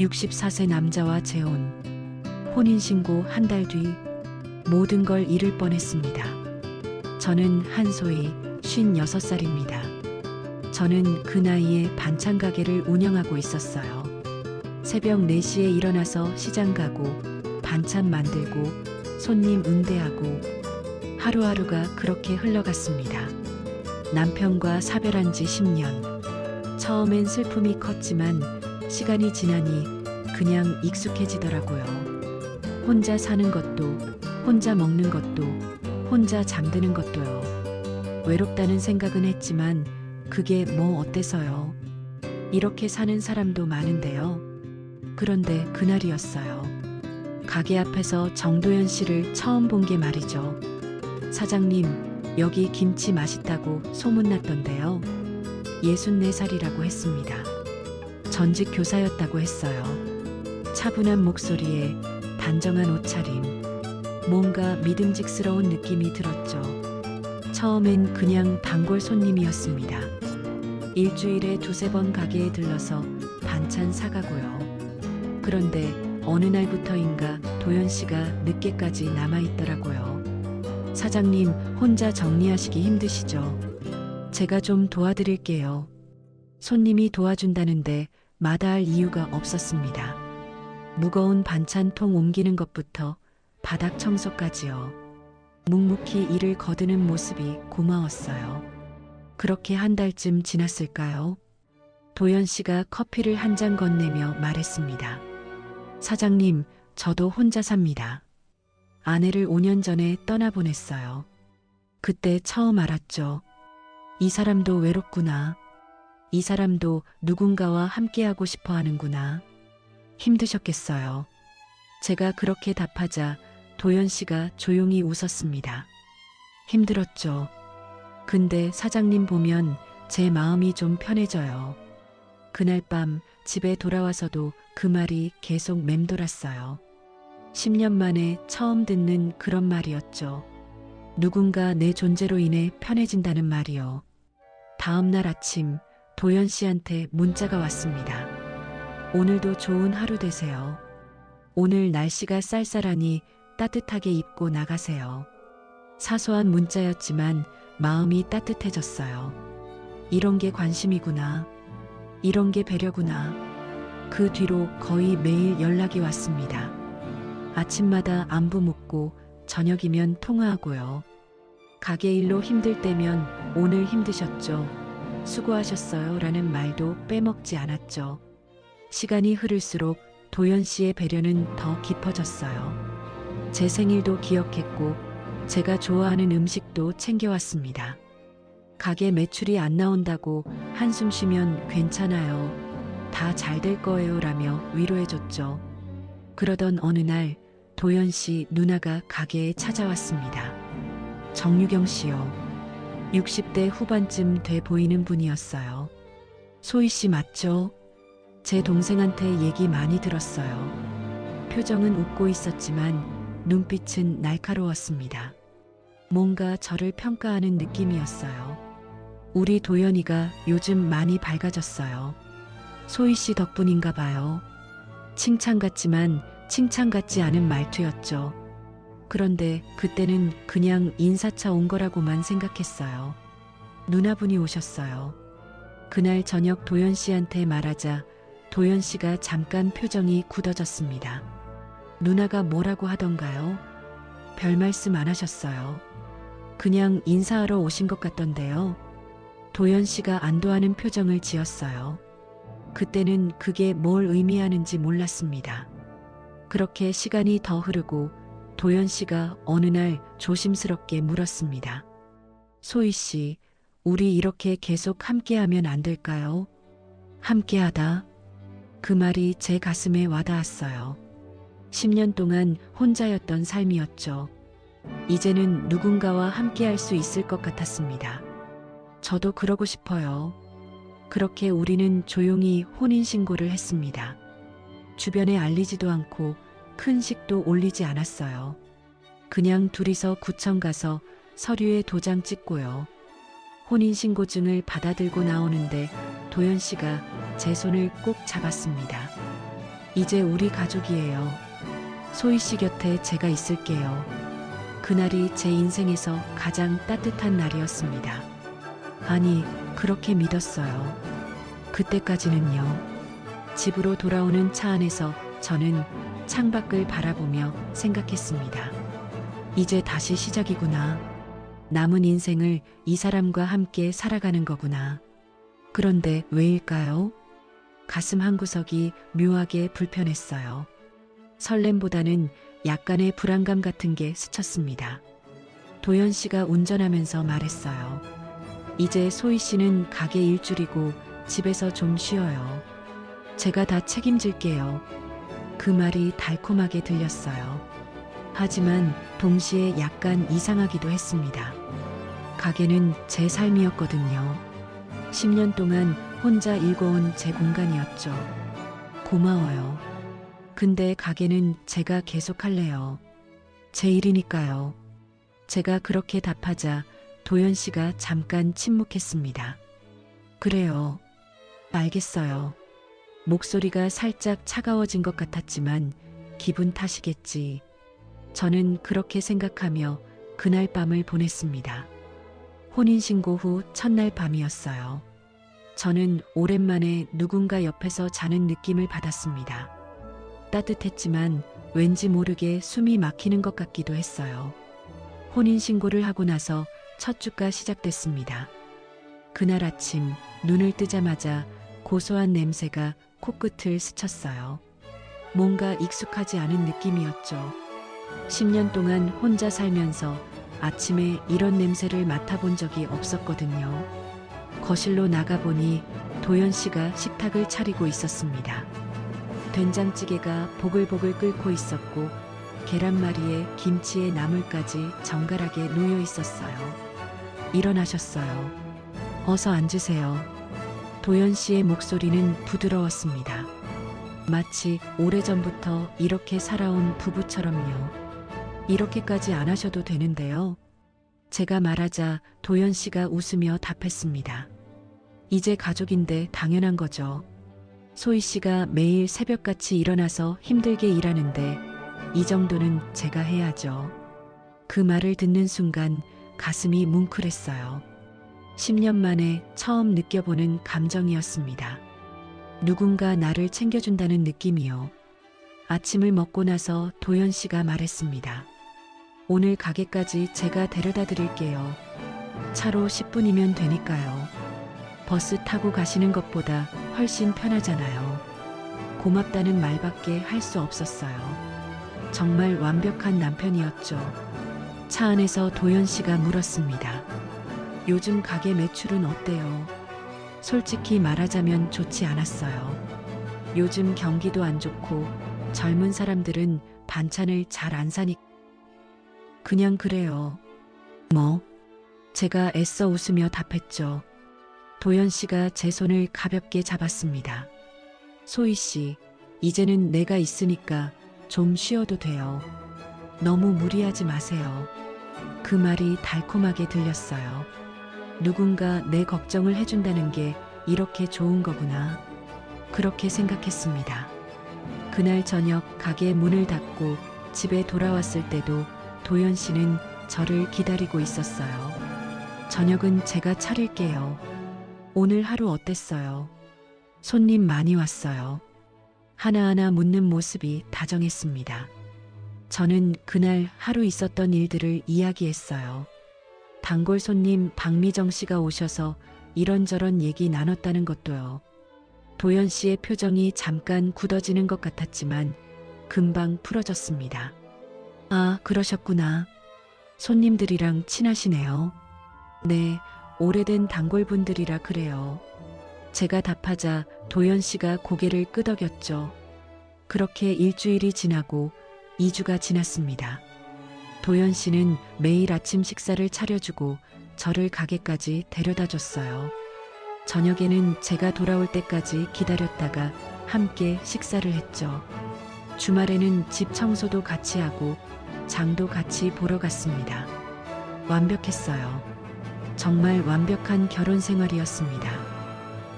64세 남자와 재혼. 혼인신고 한 달 뒤 모든 걸 잃을 뻔했습니다. 저는 한소희 56살입니다. 저는 그 나이에 반찬 가게를 운영하고 있었어요. 새벽 4시에 일어나서 시장 가고 반찬 만들고 손님 응대하고 하루하루가 그렇게 흘러갔습니다. 남편과 사별한 지 10년. 처음엔 슬픔이 컸지만 시간이 지나니 그냥 익숙해지더라고요. 혼자 사는 것도, 혼자 먹는 것도, 혼자 잠드는 것도요. 외롭다는 생각은 했지만 그게 뭐 어때서요? 이렇게 사는 사람도 많은데요. 그런데 그날이었어요. 가게 앞에서 정도연 씨를 처음 본 게 말이죠. 사장님, 여기 김치 맛있다고 소문났던데요. 64살이라고 했습니다. 전직 교사였다고 했어요. 차분한 목소리에 단정한 옷차림, 뭔가 믿음직스러운 느낌이 들었죠. 처음엔 그냥 단골 손님이었습니다. 일주일에 2~3번 가게에 들러서 반찬 사가고요. 그런데 어느 날부터인가 도연 씨가 늦게까지 남아있더라고요. 사장님, 혼자 정리하시기 힘드시죠? 제가 좀 도와드릴게요. 손님이 도와준다는데 마다할 이유가 없었습니다. 무거운 반찬통 옮기는 것부터 바닥 청소까지요. 묵묵히 일을 거두는 모습이 고마웠어요. 그렇게 한 달쯤 지났을까요? 도연 씨가 커피를 한 잔 건네며 말했습니다. 사장님, 저도 혼자 삽니다. 아내를 5년 전에 떠나보냈어요. 그때 처음 알았죠. 이 사람도 외롭구나. 이 사람도 누군가와 함께하고 싶어 하는구나. 힘드셨겠어요. 제가 그렇게 답하자 도연 씨가 조용히 웃었습니다. 힘들었죠. 근데 사장님 보면 제 마음이 좀 편해져요. 그날 밤 집에 돌아와서도 그 말이 계속 맴돌았어요. 10년 만에 처음 듣는 그런 말이었죠. 누군가 내 존재로 인해 편해진다는 말이요. 다음 날 아침 도연 씨한테 문자가 왔습니다. 오늘도 좋은 하루 되세요. 오늘 날씨가 쌀쌀하니 따뜻하게 입고 나가세요. 사소한 문자였지만 마음이 따뜻해졌어요. 이런 게 관심이구나. 이런 게 배려구나. 그 뒤로 거의 매일 연락이 왔습니다. 아침마다 안부 묻고 저녁이면 통화하고요. 가게 일로 힘들 때면 오늘 힘드셨죠? 수고하셨어요 라는 말도 빼먹지 않았죠. 시간이 흐를수록 도연 씨의 배려는 더 깊어졌어요. 제 생일도 기억했고 제가 좋아하는 음식도 챙겨왔습니다. 가게 매출이 안 나온다고 한숨 쉬면 괜찮아요. 다 잘 될 거예요 라며 위로해줬죠. 그러던 어느 날 도연 씨 누나가 가게에 찾아왔습니다. 정유경 씨요. 60대 후반쯤 돼 보이는 분이었어요. 소희 씨 맞죠? 제 동생한테 얘기 많이 들었어요. 표정은 웃고 있었지만 눈빛은 날카로웠습니다. 뭔가 저를 평가하는 느낌이었어요. 우리 도연이가 요즘 많이 밝아졌어요. 소희 씨 덕분인가 봐요. 칭찬 같지만 칭찬 같지 않은 말투였죠. 그런데 그때는 그냥 인사차 온 거라고만 생각했어요. 누나분이 오셨어요. 그날 저녁 도연 씨한테 말하자 도연 씨가 잠깐 표정이 굳어졌습니다. 누나가 뭐라고 하던가요? 별 말씀 안 하셨어요. 그냥 인사하러 오신 것 같던데요. 도연 씨가 안도하는 표정을 지었어요. 그때는 그게 뭘 의미하는지 몰랐습니다. 그렇게 시간이 더 흐르고 도연 씨가 어느 날 조심스럽게 물었습니다. 소희 씨, 우리 이렇게 계속 함께하면 안 될까요? 함께하다. 그 말이 제 가슴에 와닿았어요. 10년 동안 혼자였던 삶이었죠. 이제는 누군가와 함께할 수 있을 것 같았습니다. 저도 그러고 싶어요. 그렇게 우리는 조용히 혼인신고를 했습니다. 주변에 알리지도 않고 큰 식도 올리지 않았어요. 그냥 둘이서 구청 가서 서류에 도장 찍고요. 혼인신고증을 받아들고 나오는데 도연 씨가 제 손을 꼭 잡았습니다. 이제 우리 가족이에요. 소희 씨 곁에 제가 있을게요. 그날이 제 인생에서 가장 따뜻한 날이었습니다. 아니, 그렇게 믿었어요. 그때까지는요. 집으로 돌아오는 차 안에서 저는 창밖을 바라보며 생각했습니다. 이제 다시 시작이구나. 남은 인생을 이 사람과 함께 살아가는 거구나. 그런데 왜일까요? 가슴 한구석이 묘하게 불편했어요. 설렘보다는 약간의 불안감 같은 게 스쳤습니다. 도연 씨가 운전하면서 말했어요. 이제 소희 씨는 가게 일줄이고 집에서 좀 쉬어요. 제가 다 책임질게요. 그 말이 달콤하게 들렸어요. 하지만 동시에 약간 이상하기도 했습니다. 가게는 제 삶이었거든요. 10년 동안 혼자 일궈온 제 공간이었죠. 고마워요. 근데 가게는 제가 계속할래요. 제 일이니까요. 제가 그렇게 답하자 도연 씨가 잠깐 침묵했습니다. 그래요. 알겠어요. 목소리가 살짝 차가워진 것 같았지만 기분 탓이겠지. 저는 그렇게 생각하며 그날 밤을 보냈습니다. 혼인신고 후 첫날 밤이었어요. 저는 오랜만에 누군가 옆에서 자는 느낌을 받았습니다. 따뜻했지만 왠지 모르게 숨이 막히는 것 같기도 했어요. 혼인신고를 하고 나서 첫 주가 시작됐습니다. 그날 아침 눈을 뜨자마자 고소한 냄새가 코끝을 스쳤어요. 뭔가 익숙하지 않은 느낌이었죠. 10년 동안 혼자 살면서 아침에 이런 냄새를 맡아본 적이 없었거든요. 거실로 나가보니 도연 씨가 식탁을 차리고 있었습니다. 된장찌개가 보글보글 끓고 있었고 계란말이에 김치에 나물까지 정갈하게 놓여 있었어요. 일어나셨어요. 어서 앉으세요. 도연 씨의 목소리는 부드러웠습니다. 마치 오래전부터 이렇게 살아온 부부처럼요. 이렇게까지 안 하셔도 되는데요. 제가 말하자 도연 씨가 웃으며 답했습니다. 이제 가족인데 당연한 거죠. 소희 씨가 매일 새벽같이 일어나서 힘들게 일하는데 이 정도는 제가 해야죠. 그 말을 듣는 순간 가슴이 뭉클했어요. 10년 만에 처음 느껴보는 감정이었습니다. 누군가 나를 챙겨준다는 느낌이요. 아침을 먹고 나서 도연 씨가 말했습니다. 오늘 가게까지 제가 데려다 드릴게요. 차로 10분이면 되니까요. 버스 타고 가시는 것보다 훨씬 편하잖아요. 고맙다는 말밖에 할 수 없었어요. 정말 완벽한 남편이었죠. 차 안에서 도연 씨가 물었습니다. 요즘 가게 매출은 어때요? 솔직히 말하자면 좋지 않았어요. 요즘 경기도 안 좋고 젊은 사람들은 반찬을 잘 안 사니 그냥 그래요. 뭐? 제가 애써 웃으며 답했죠. 도연 씨가 제 손을 가볍게 잡았습니다. 소희 씨, 이제는 내가 있으니까 좀 쉬어도 돼요. 너무 무리하지 마세요. 그 말이 달콤하게 들렸어요. 누군가 내 걱정을 해준다는 게 이렇게 좋은 거구나. 그렇게 생각했습니다. 그날 저녁 가게 문을 닫고 집에 돌아왔을 때도 도연 씨는 저를 기다리고 있었어요. 저녁은 제가 차릴게요. 오늘 하루 어땠어요? 손님 많이 왔어요. 하나하나 묻는 모습이 다정했습니다. 저는 그날 하루 있었던 일들을 이야기했어요. 단골 손님 박미정 씨가 오셔서 이런저런 얘기 나눴다는 것도요. 도연 씨의 표정이 잠깐 굳어지는 것 같았지만 금방 풀어졌습니다. 아, 그러셨구나. 손님들이랑 친하시네요. 네, 오래된 단골분들이라 그래요. 제가 답하자 도연 씨가 고개를 끄덕였죠. 그렇게 일주일이 지나고 2주가 지났습니다. 도연 씨는 매일 아침 식사를 차려주고 저를 가게까지 데려다 줬어요. 저녁에는 제가 돌아올 때까지 기다렸다가 함께 식사를 했죠. 주말에는 집 청소도 같이 하고 장도 같이 보러 갔습니다. 완벽했어요. 정말 완벽한 결혼 생활이었습니다.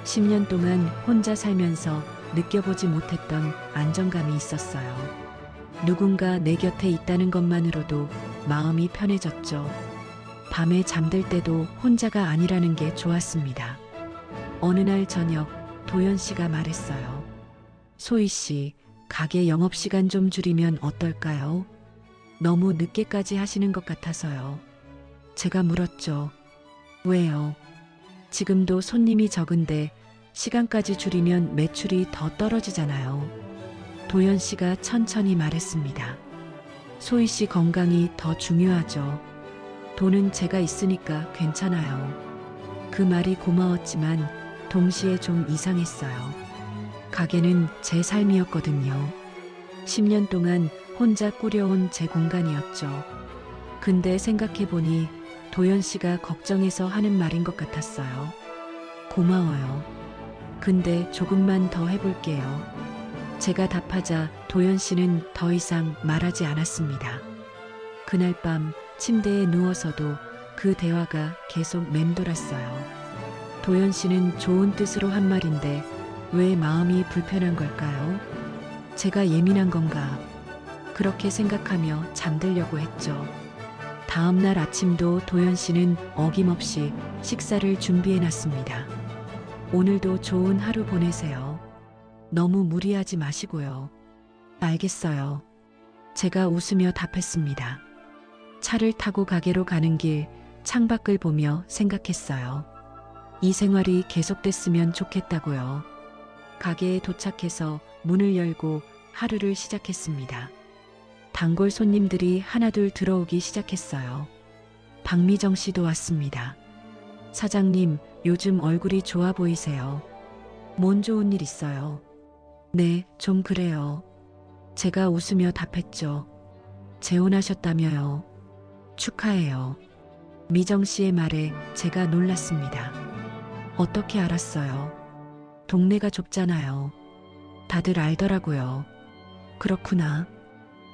10년 동안 혼자 살면서 느껴보지 못했던 안정감이 있었어요. 누군가 내 곁에 있다는 것만으로도 마음이 편해졌죠. 밤에 잠들 때도 혼자가 아니라는 게 좋았습니다. 어느 날 저녁 도연 씨가 말했어요. 소희 씨, 가게 영업시간 좀 줄이면 어떨까요? 너무 늦게까지 하시는 것 같아서요. 제가 물었죠. 왜요? 지금도 손님이 적은데 시간까지 줄이면 매출이 더 떨어지잖아요. 도연 씨가 천천히 말했습니다. 소희 씨 건강이 더 중요하죠. 돈은 제가 있으니까 괜찮아요. 그 말이 고마웠지만 동시에 좀 이상했어요. 가게는 제 삶이었거든요. 10년 동안 혼자 꾸려온 제 공간이었죠. 근데 생각해보니 도연 씨가 걱정해서 하는 말인 것 같았어요. 고마워요. 근데 조금만 더 해볼게요. 제가 답하자 도연 씨는 더 이상 말하지 않았습니다. 그날 밤 침대에 누워서도 그 대화가 계속 맴돌았어요. 도연 씨는 좋은 뜻으로 한 말인데 왜 마음이 불편한 걸까요? 제가 예민한 건가? 그렇게 생각하며 잠들려고 했죠. 다음 날 아침도 도연 씨는 어김없이 식사를 준비해 놨습니다. 오늘도 좋은 하루 보내세요. 너무 무리하지 마시고요. 알겠어요. 제가 웃으며 답했습니다. 차를 타고 가게로 가는 길 창밖을 보며 생각했어요. 이 생활이 계속됐으면 좋겠다고요. 가게에 도착해서 문을 열고 하루를 시작했습니다. 단골 손님들이 하나둘 들어오기 시작했어요. 박미정 씨도 왔습니다. 사장님, 요즘 얼굴이 좋아 보이세요. 뭔 좋은 일 있어요? 네, 좀 그래요. 제가 웃으며 답했죠. 재혼하셨다며요. 축하해요. 미정 씨의 말에 제가 놀랐습니다. 어떻게 알았어요? 동네가 좁잖아요. 다들 알더라고요. 그렇구나.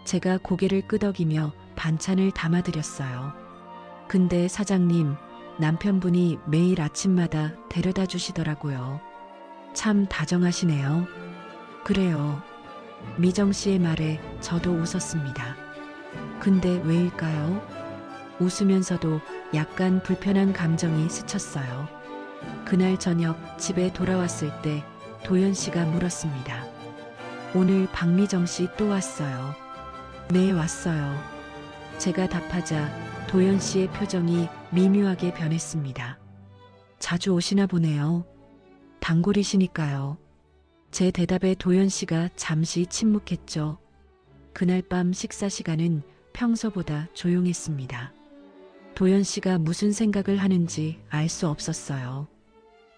제가 고개를 끄덕이며 반찬을 담아드렸어요. 근데 사장님, 남편분이 매일 아침마다 데려다 주시더라고요. 참 다정하시네요. 그래요. 미정 씨의 말에 저도 웃었습니다. 근데 왜일까요? 웃으면서도 약간 불편한 감정이 스쳤어요. 그날 저녁 집에 돌아왔을 때 도연 씨가 물었습니다. 오늘 박미정 씨 또 왔어요. 네, 왔어요. 제가 답하자 도연 씨의 표정이 미묘하게 변했습니다. 자주 오시나 보네요. 단골이시니까요. 제 대답에 도연 씨가 잠시 침묵했죠. 그날 밤 식사 시간은 평소보다 조용했습니다. 도연 씨가 무슨 생각을 하는지 알 수 없었어요.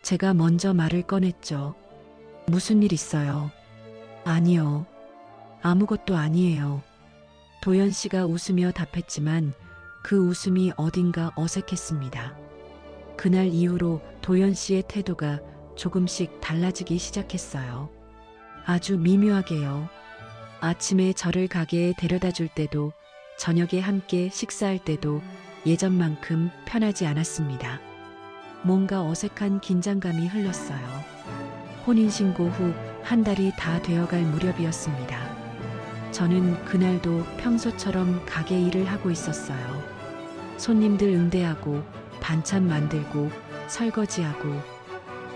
제가 먼저 말을 꺼냈죠. 무슨 일 있어요? 아니요. 아무것도 아니에요. 도연 씨가 웃으며 답했지만 그 웃음이 어딘가 어색했습니다. 그날 이후로 도연 씨의 태도가 조금씩 달라지기 시작했어요. 아주 미묘하게요. 아침에 저를 가게에 데려다 줄 때도 저녁에 함께 식사할 때도 예전만큼 편하지 않았습니다. 뭔가 어색한 긴장감이 흘렀어요. 혼인신고 후 한 달이 다 되어갈 무렵이었습니다. 저는 그날도 평소처럼 가게 일을 하고 있었어요. 손님들 응대하고 반찬 만들고 설거지하고.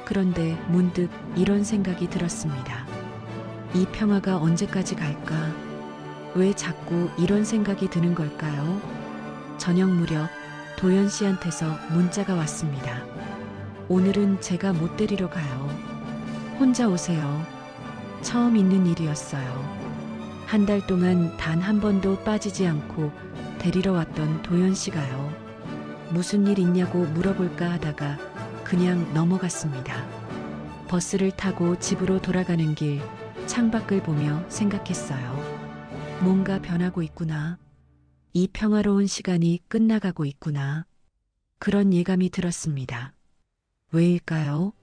그런데 문득 이런 생각이 들었습니다. 이 평화가 언제까지 갈까? 왜 자꾸 이런 생각이 드는 걸까요? 저녁 무렵 도연 씨한테서 문자가 왔습니다. 오늘은 제가 못 데리러 가요. 혼자 오세요. 처음 있는 일이었어요. 한 달 동안 단 한 번도 빠지지 않고 데리러 왔던 도연 씨가요. 무슨 일 있냐고 물어볼까 하다가 그냥 넘어갔습니다. 버스를 타고 집으로 돌아가는 길 창밖을 보며 생각했어요. 뭔가 변하고 있구나. 이 평화로운 시간이 끝나가고 있구나. 그런 예감이 들었습니다. 왜일까요?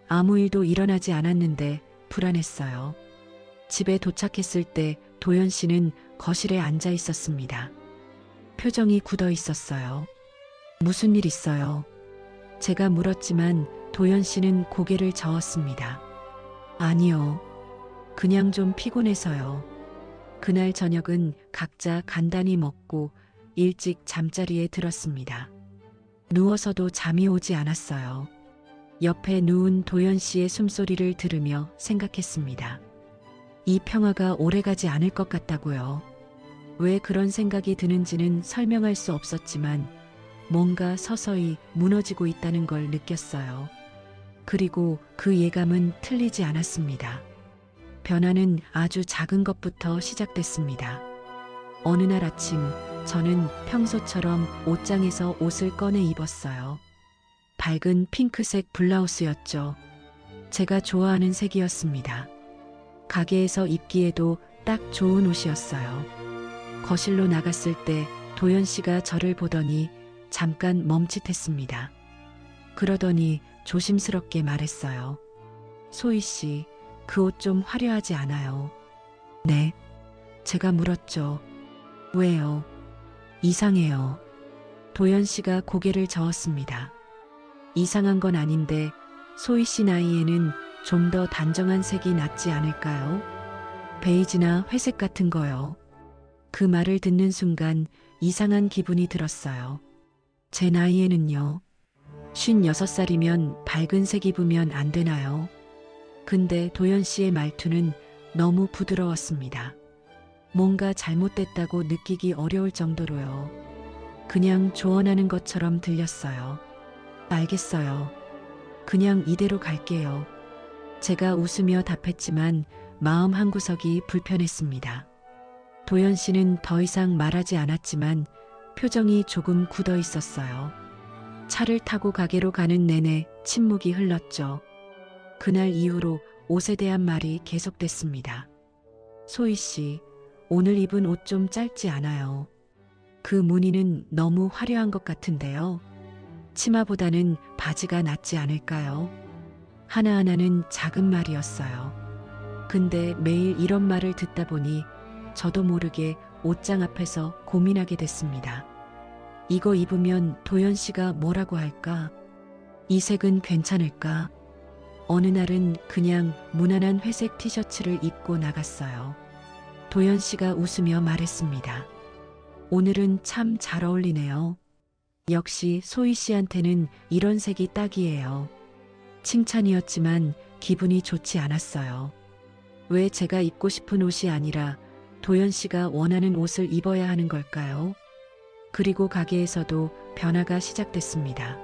아무 일도 일어나지 않았는데 불안했어요. 집에 도착했을 때 도연 씨는 거실에 앉아 있었습니다. 표정이 굳어 있었어요. 무슨 일 있어요? 제가 물었지만 도연 씨는 고개를 저었습니다. 아니요. 그냥 좀 피곤해서요. 그날 저녁은 각자 간단히 먹고 일찍 잠자리에 들었습니다. 누워서도 잠이 오지 않았어요. 옆에 누운 도연 씨의 숨소리를 들으며 생각했습니다. 이 평화가 오래가지 않을 것 같다고요. 왜 그런 생각이 드는지는 설명할 수 없었지만 뭔가 서서히 무너지고 있다는 걸 느꼈어요. 그리고 그 예감은 틀리지 않았습니다. 변화는 아주 작은 것부터 시작됐습니다. 어느 날 아침 저는 평소처럼 옷장에서 옷을 꺼내 입었어요. 밝은 핑크색 블라우스였죠. 제가 좋아하는 색이었습니다. 가게에서 입기에도 딱 좋은 옷이었어요. 거실로 나갔을 때 도연 씨가 저를 보더니 잠깐 멈칫했습니다. 그러더니 조심스럽게 말했어요. 소희 씨, 그 옷 좀 화려하지 않아요? 네. 제가 물었죠. 왜요? 이상해요. 도연 씨가 고개를 저었습니다. 이상한 건 아닌데 소희 씨 나이에는 좀 더 단정한 색이 낫지 않을까요? 베이지나 회색 같은 거요. 그 말을 듣는 순간 이상한 기분이 들었어요. 제 나이에는요. 56살이면 밝은 색 입으면 안 되나요? 근데 도연 씨의 말투는 너무 부드러웠습니다. 뭔가 잘못됐다고 느끼기 어려울 정도로요. 그냥 조언하는 것처럼 들렸어요. 알겠어요. 그냥 이대로 갈게요. 제가 웃으며 답했지만 마음 한구석이 불편했습니다. 도연 씨는 더 이상 말하지 않았지만 표정이 조금 굳어 있었어요. 차를 타고 가게로 가는 내내 침묵이 흘렀죠. 그날 이후로 옷에 대한 말이 계속됐습니다. 소희 씨, 오늘 입은 옷 좀 짧지 않아요? 그 무늬는 너무 화려한 것 같은데요. 치마보다는 바지가 낫지 않을까요? 하나하나는 작은 말이었어요. 근데 매일 이런 말을 듣다 보니 저도 모르게 옷장 앞에서 고민하게 됐습니다. 이거 입으면 도연 씨가 뭐라고 할까? 이 색은 괜찮을까? 어느 날은 그냥 무난한 회색 티셔츠를 입고 나갔어요. 도연 씨가 웃으며 말했습니다. 오늘은 참 잘 어울리네요. 역시 소희 씨한테는 이런 색이 딱이에요. 칭찬이었지만 기분이 좋지 않았어요. 왜 제가 입고 싶은 옷이 아니라 도연 씨가 원하는 옷을 입어야 하는 걸까요? 그리고 가게에서도 변화가 시작됐습니다.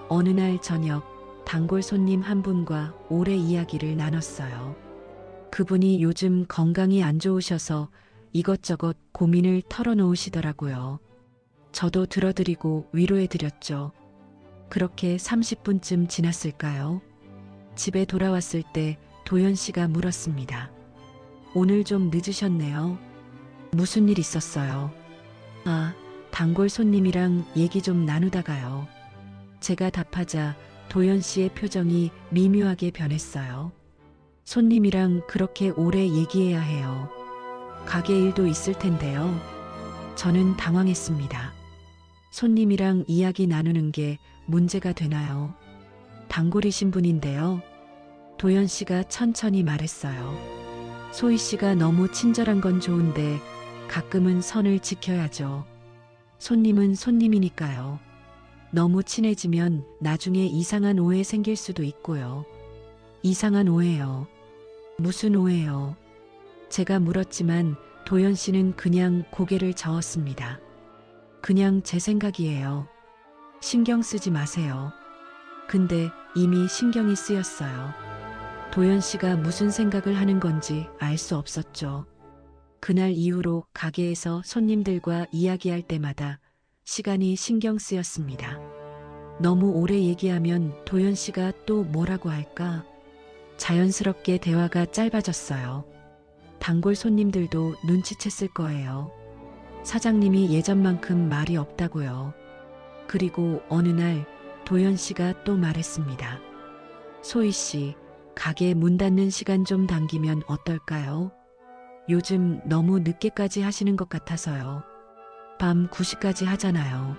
어느 날 저녁 단골 손님 한 분과 오래 이야기를 나눴어요. 그분이 요즘 건강이 안 좋으셔서 이것저것 고민을 털어놓으시더라고요. 저도 들어드리고 위로해드렸죠. 그렇게 30분쯤 지났을까요? 집에 돌아왔을 때 도연 씨가 물었습니다. 오늘 좀 늦으셨네요. 무슨 일 있었어요? 아, 단골 손님이랑 얘기 좀 나누다가요. 제가 답하자 도연 씨의 표정이 미묘하게 변했어요. 손님이랑 그렇게 오래 얘기해야 해요. 가게 일도 있을 텐데요. 저는 당황했습니다. 손님이랑 이야기 나누는 게 문제가 되나요? 단골이신 분인데요. 도연 씨가 천천히 말했어요. 소희 씨가 너무 친절한 건 좋은데 가끔은 선을 지켜야죠. 손님은 손님이니까요. 너무 친해지면 나중에 이상한 오해 생길 수도 있고요. 이상한 오해요. 무슨 오해요? 제가 물었지만 도연 씨는 그냥 고개를 저었습니다. 그냥 제 생각이에요. 신경 쓰지 마세요. 근데 이미 신경이 쓰였어요. 도연 씨가 무슨 생각을 하는 건지 알 수 없었죠. 그날 이후로 가게에서 손님들과 이야기할 때마다 시간이 신경 쓰였습니다. 너무 오래 얘기하면 도연 씨가 또 뭐라고 할까? 자연스럽게 대화가 짧아졌어요. 단골 손님들도 눈치챘을 거예요. 사장님이 예전만큼 말이 없다고요. 그리고 어느 날 도연 씨가 또 말했습니다. 소희 씨, 가게 문 닫는 시간 좀 당기면 어떨까요? 요즘 너무 늦게까지 하시는 것 같아서요. 밤 9시까지 하잖아요.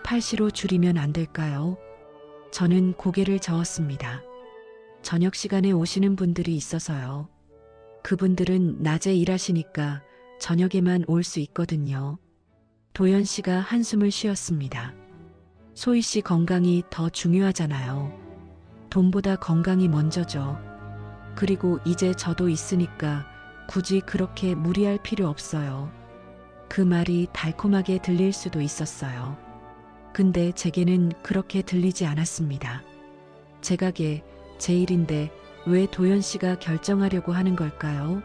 8시로 줄이면 안 될까요? 저는 고개를 저었습니다. 저녁 시간에 오시는 분들이 있어서요. 그분들은 낮에 일하시니까 저녁에만 올 수 있거든요. 도연 씨가 한숨을 쉬었습니다. 소희 씨 건강이 더 중요하잖아요. 돈보다 건강이 먼저죠. 그리고 이제 저도 있으니까 굳이 그렇게 무리할 필요 없어요. 그 말이 달콤하게 들릴 수도 있었어요. 근데 제게는 그렇게 들리지 않았습니다. 제 가게, 제 일인데 왜 도연 씨가 결정하려고 하는 걸까요?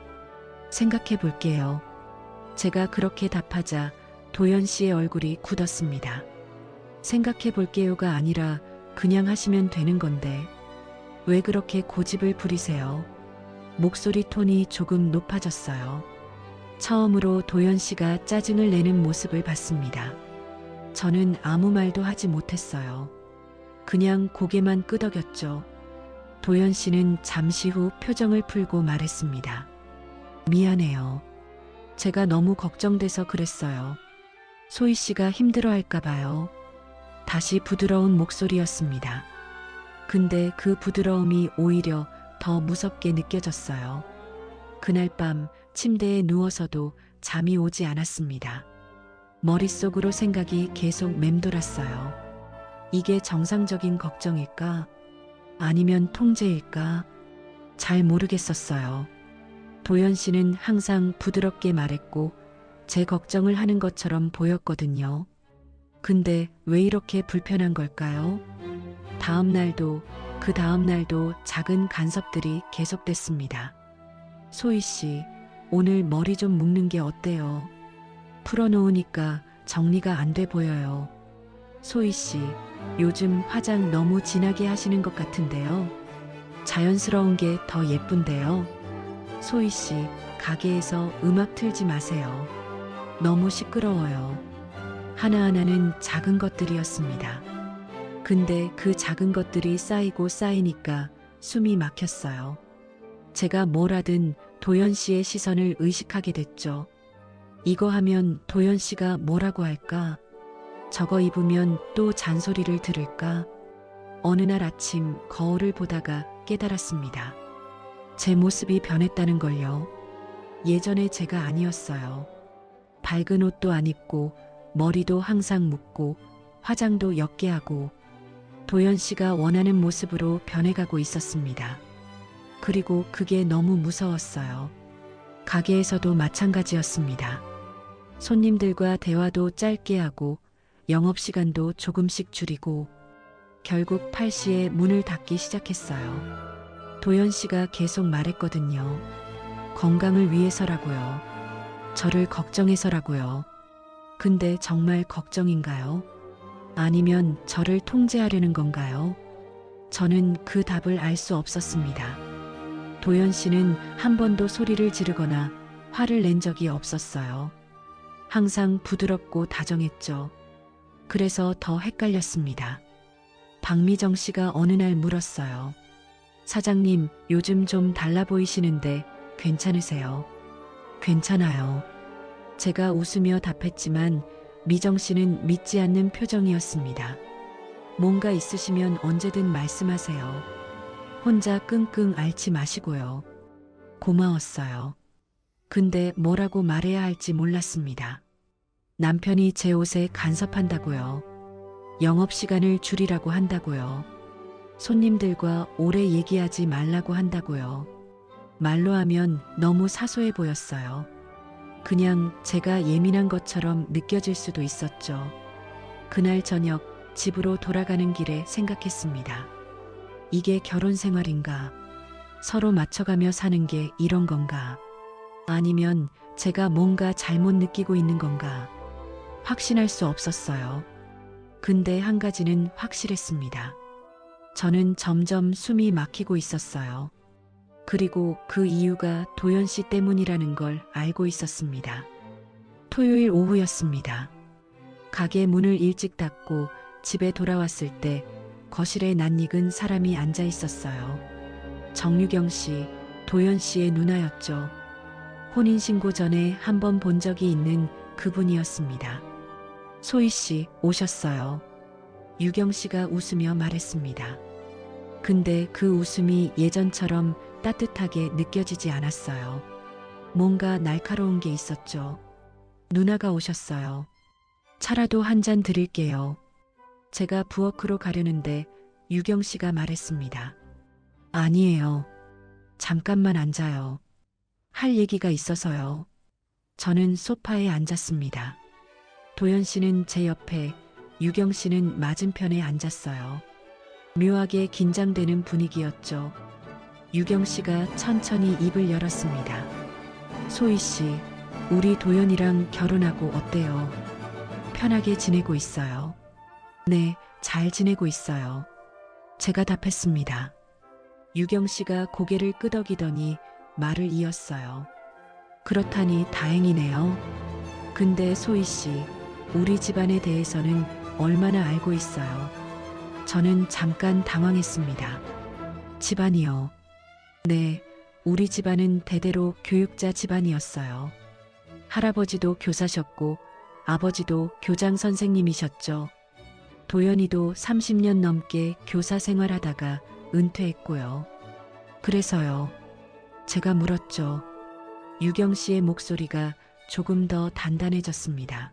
생각해 볼게요. 제가 그렇게 답하자 도연 씨의 얼굴이 굳었습니다. 생각해 볼게요가 아니라 그냥 하시면 되는 건데 왜 그렇게 고집을 부리세요? 목소리 톤이 조금 높아졌어요. 처음으로 도연 씨가 짜증을 내는 모습을 봤습니다. 저는 아무 말도 하지 못했어요. 그냥 고개만 끄덕였죠. 도연 씨는 잠시 후 표정을 풀고 말했습니다. 미안해요. 제가 너무 걱정돼서 그랬어요. 소희 씨가 힘들어할까 봐요. 다시 부드러운 목소리였습니다. 근데 그 부드러움이 오히려 더 무섭게 느껴졌어요. 그날 밤 침대에 누워서도 잠이 오지 않았습니다. 머릿속으로 생각이 계속 맴돌았어요. 이게 정상적인 걱정일까? 아니면 통제일까? 잘 모르겠었어요. 도연 씨는 항상 부드럽게 말했고 제 걱정을 하는 것처럼 보였거든요. 근데 왜 이렇게 불편한 걸까요? 다음 날도 그 다음 날도 작은 간섭들이 계속됐습니다. 소희 씨, 오늘 머리 좀 묶는 게 어때요? 풀어놓으니까 정리가 안 돼 보여요. 소희 씨, 요즘 화장 너무 진하게 하시는 것 같은데요. 자연스러운 게 더 예쁜데요. 소희 씨, 가게에서 음악 틀지 마세요. 너무 시끄러워요. 하나하나는 작은 것들이었습니다. 근데 그 작은 것들이 쌓이고 쌓이니까 숨이 막혔어요. 제가 뭘 하든 도연 씨의 시선을 의식하게 됐죠. 이거 하면 도연 씨가 뭐라고 할까? 저거 입으면 또 잔소리를 들을까? 어느 날 아침 거울을 보다가 깨달았습니다. 제 모습이 변했다는 걸요. 예전에 제가 아니었어요. 밝은 옷도 안 입고 머리도 항상 묶고 화장도 옅게 하고 도연 씨가 원하는 모습으로 변해가고 있었습니다. 그리고 그게 너무 무서웠어요. 가게에서도 마찬가지였습니다. 손님들과 대화도 짧게 하고 영업시간도 조금씩 줄이고 결국 8시에 문을 닫기 시작했어요. 도연 씨가 계속 말했거든요. 건강을 위해서라고요. 저를 걱정해서라고요. 근데 정말 걱정인가요? 아니면 저를 통제하려는 건가요? 저는 그 답을 알 수 없었습니다. 도연 씨는 한 번도 소리를 지르거나 화를 낸 적이 없었어요. 항상 부드럽고 다정했죠. 그래서 더 헷갈렸습니다. 박미정 씨가 어느 날 물었어요. 사장님, 요즘 좀 달라 보이시는데 괜찮으세요? 괜찮아요. 제가 웃으며 답했지만 미정 씨는 믿지 않는 표정이었습니다. 뭔가 있으시면 언제든 말씀하세요. 혼자 끙끙 앓지 마시고요. 고마웠어요. 근데 뭐라고 말해야 할지 몰랐습니다. 남편이 제 옷에 간섭한다고요. 영업시간을 줄이라고 한다고요. 손님들과 오래 얘기하지 말라고 한다고요. 말로 하면 너무 사소해 보였어요. 그냥 제가 예민한 것처럼 느껴질 수도 있었죠. 그날 저녁 집으로 돌아가는 길에 생각했습니다. 이게 결혼 생활인가? 서로 맞춰가며 사는 게 이런 건가? 아니면 제가 뭔가 잘못 느끼고 있는 건가? 확신할 수 없었어요. 근데 한 가지는 확실했습니다. 저는 점점 숨이 막히고 있었어요. 그리고 그 이유가 도연 씨 때문이라는 걸 알고 있었습니다. 토요일 오후였습니다. 가게 문을 일찍 닫고 집에 돌아왔을 때 거실에 낯익은 사람이 앉아 있었어요. 정유경 씨, 도연 씨의 누나였죠. 혼인신고 전에 한 번 본 적이 있는 그분이었습니다. 소희 씨, 오셨어요. 유경 씨가 웃으며 말했습니다. 근데 그 웃음이 예전처럼 따뜻하게 느껴지지 않았어요. 뭔가 날카로운 게 있었죠. 누나가 오셨어요. 차라도 한 잔 드릴게요. 제가 부엌으로 가려는데 유경 씨가 말했습니다. 아니에요. 잠깐만 앉아요. 할 얘기가 있어서요. 저는 소파에 앉았습니다. 도연 씨는 제 옆에, 유경 씨는 맞은편에 앉았어요. 묘하게 긴장되는 분위기였죠. 유경 씨가 천천히 입을 열었습니다. 소희 씨, 우리 도연이랑 결혼하고 어때요? 편하게 지내고 있어요. 네, 잘 지내고 있어요. 제가 답했습니다. 유경 씨가 고개를 끄덕이더니 말을 이었어요. 그렇다니 다행이네요. 근데 소희 씨, 우리 집안에 대해서는 얼마나 알고 있어요? 저는 잠깐 당황했습니다. 집안이요. 네, 우리 집안은 대대로 교육자 집안이었어요. 할아버지도 교사셨고 아버지도 교장 선생님이셨죠. 도연이도 30년 넘게 교사 생활하다가 은퇴했고요. 그래서요. 제가 물었죠. 유경 씨의 목소리가 조금 더 단단해졌습니다.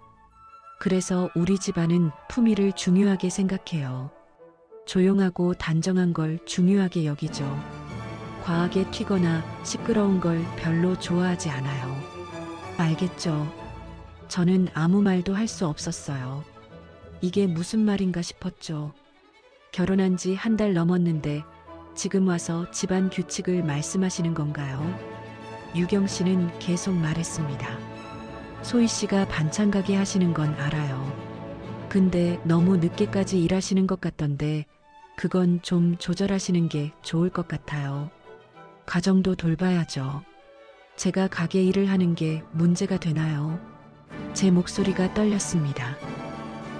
그래서 우리 집안은 품위를 중요하게 생각해요. 조용하고 단정한 걸 중요하게 여기죠. 과하게 튀거나 시끄러운 걸 별로 좋아하지 않아요. 알겠죠. 저는 아무 말도 할 수 없었어요. 이게 무슨 말인가 싶었죠. 결혼한 지 한 달 넘었는데 지금 와서 집안 규칙을 말씀하시는 건가요? 유경 씨는 계속 말했습니다. 소희 씨가 반찬 가게 하시는 건 알아요. 근데 너무 늦게까지 일하시는 것 같던데 그건 좀 조절하시는 게 좋을 것 같아요. 가정도 돌봐야죠. 제가 가게 일을 하는 게 문제가 되나요? 제 목소리가 떨렸습니다.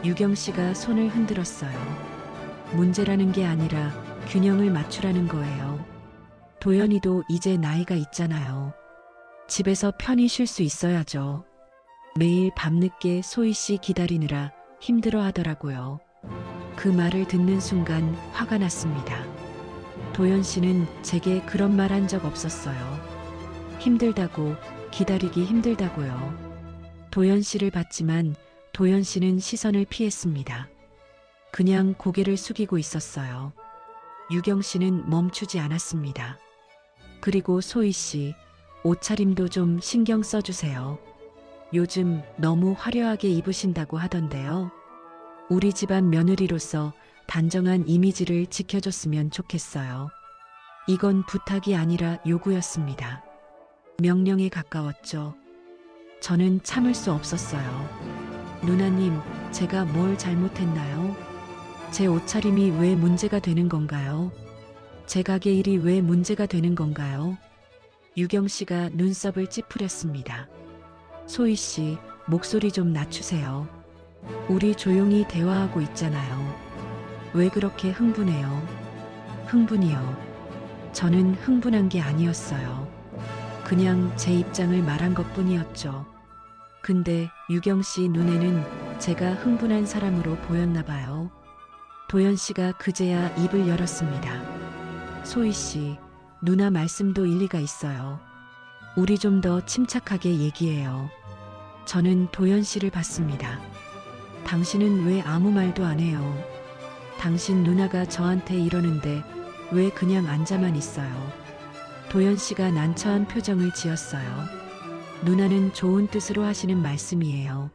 유경 씨가 손을 흔들었어요. 문제라는 게 아니라 균형을 맞추라는 거예요. 도연이도 이제 나이가 있잖아요. 집에서 편히 쉴 수 있어야죠. 매일 밤늦게 소희 씨 기다리느라 힘들어 하더라고요. 그 말을 듣는 순간 화가 났습니다. 도연 씨는 제게 그런 말 한 적 없었어요. 힘들다고, 기다리기 힘들다고요. 도연 씨를 봤지만 도연 씨는 시선을 피했습니다. 그냥 고개를 숙이고 있었어요. 유경 씨는 멈추지 않았습니다. 그리고 소희 씨, 옷차림도 좀 신경 써주세요. 요즘 너무 화려하게 입으신다고 하던데요. 우리 집안 며느리로서 단정한 이미지를 지켜줬으면 좋겠어요. 이건 부탁이 아니라 요구였습니다. 명령에 가까웠죠. 저는 참을 수 없었어요. 누나님, 제가 뭘 잘못했나요? 제 옷차림이 왜 문제가 되는 건가요? 제 가게 일이 왜 문제가 되는 건가요? 유경 씨가 눈썹을 찌푸렸습니다. 소희 씨, 목소리 좀 낮추세요. 우리 조용히 대화하고 있잖아요. 왜 그렇게 흥분해요? 흥분이요. 저는 흥분한 게 아니었어요. 그냥 제 입장을 말한 것 뿐이었죠. 근데 유경 씨 눈에는 제가 흥분한 사람으로 보였나 봐요. 도연 씨가 그제야 입을 열었습니다. 소희 씨, 누나 말씀도 일리가 있어요. 우리 좀 더 침착하게 얘기해요. 저는 도연 씨를 봤습니다. 당신은 왜 아무 말도 안 해요? 당신 누나가 저한테 이러는데 왜 그냥 앉아만 있어요? 도연 씨가 난처한 표정을 지었어요. 누나는 좋은 뜻으로 하시는 말씀이에요.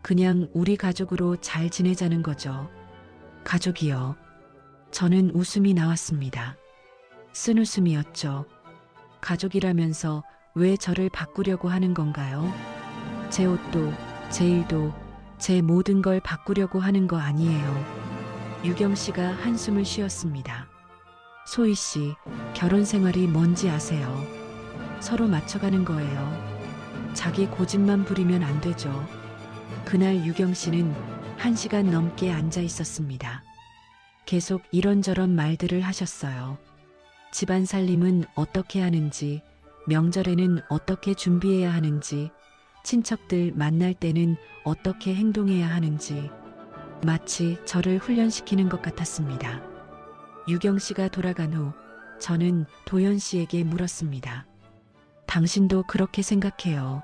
그냥 우리 가족으로 잘 지내자는 거죠. 가족이요. 저는 웃음이 나왔습니다. 쓴 웃음이었죠. 가족이라면서 왜 저를 바꾸려고 하는 건가요? 제 옷도, 제 일도, 제 모든 걸 바꾸려고 하는 거 아니에요. 유경 씨가 한숨을 쉬었습니다. 소희 씨, 결혼 생활이 뭔지 아세요? 서로 맞춰가는 거예요. 자기 고집만 부리면 안 되죠. 그날 유경 씨는 1시간 넘게 앉아 있었습니다. 계속 이런저런 말들을 하셨어요. 집안 살림은 어떻게 하는지, 명절에는 어떻게 준비해야 하는지, 친척들 만날 때는 어떻게 행동해야 하는지, 마치 저를 훈련시키는 것 같았습니다. 유경 씨가 돌아간 후 저는 도연 씨에게 물었습니다. 당신도 그렇게 생각해요.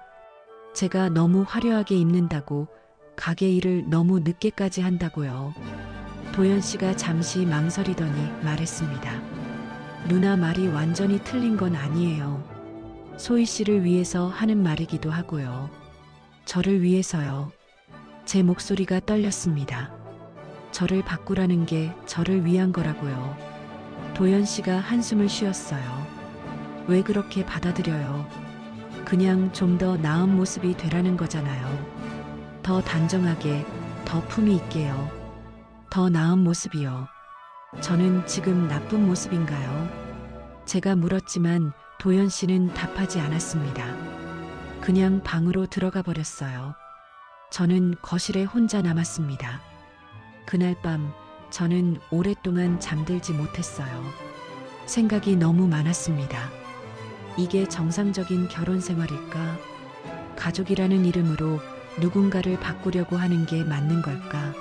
제가 너무 화려하게 입는다고, 가게 일을 너무 늦게까지 한다고요. 도연 씨가 잠시 망설이더니 말했습니다. 누나 말이 완전히 틀린 건 아니에요. 소희 씨를 위해서 하는 말이기도 하고요. 저를 위해서요. 제 목소리가 떨렸습니다. 저를 바꾸라는 게 저를 위한 거라고요. 도연 씨가 한숨을 쉬었어요. 왜 그렇게 받아들여요? 그냥 좀 더 나은 모습이 되라는 거잖아요. 더 단정하게, 더 품위 있게요. 더 나은 모습이요. 저는 지금 나쁜 모습인가요? 제가 물었지만 도연 씨는 답하지 않았습니다. 그냥 방으로 들어가 버렸어요. 저는 거실에 혼자 남았습니다. 그날 밤 저는 오랫동안 잠들지 못했어요. 생각이 너무 많았습니다. 이게 정상적인 결혼 생활일까? 가족이라는 이름으로 누군가를 바꾸려고 하는 게 맞는 걸까?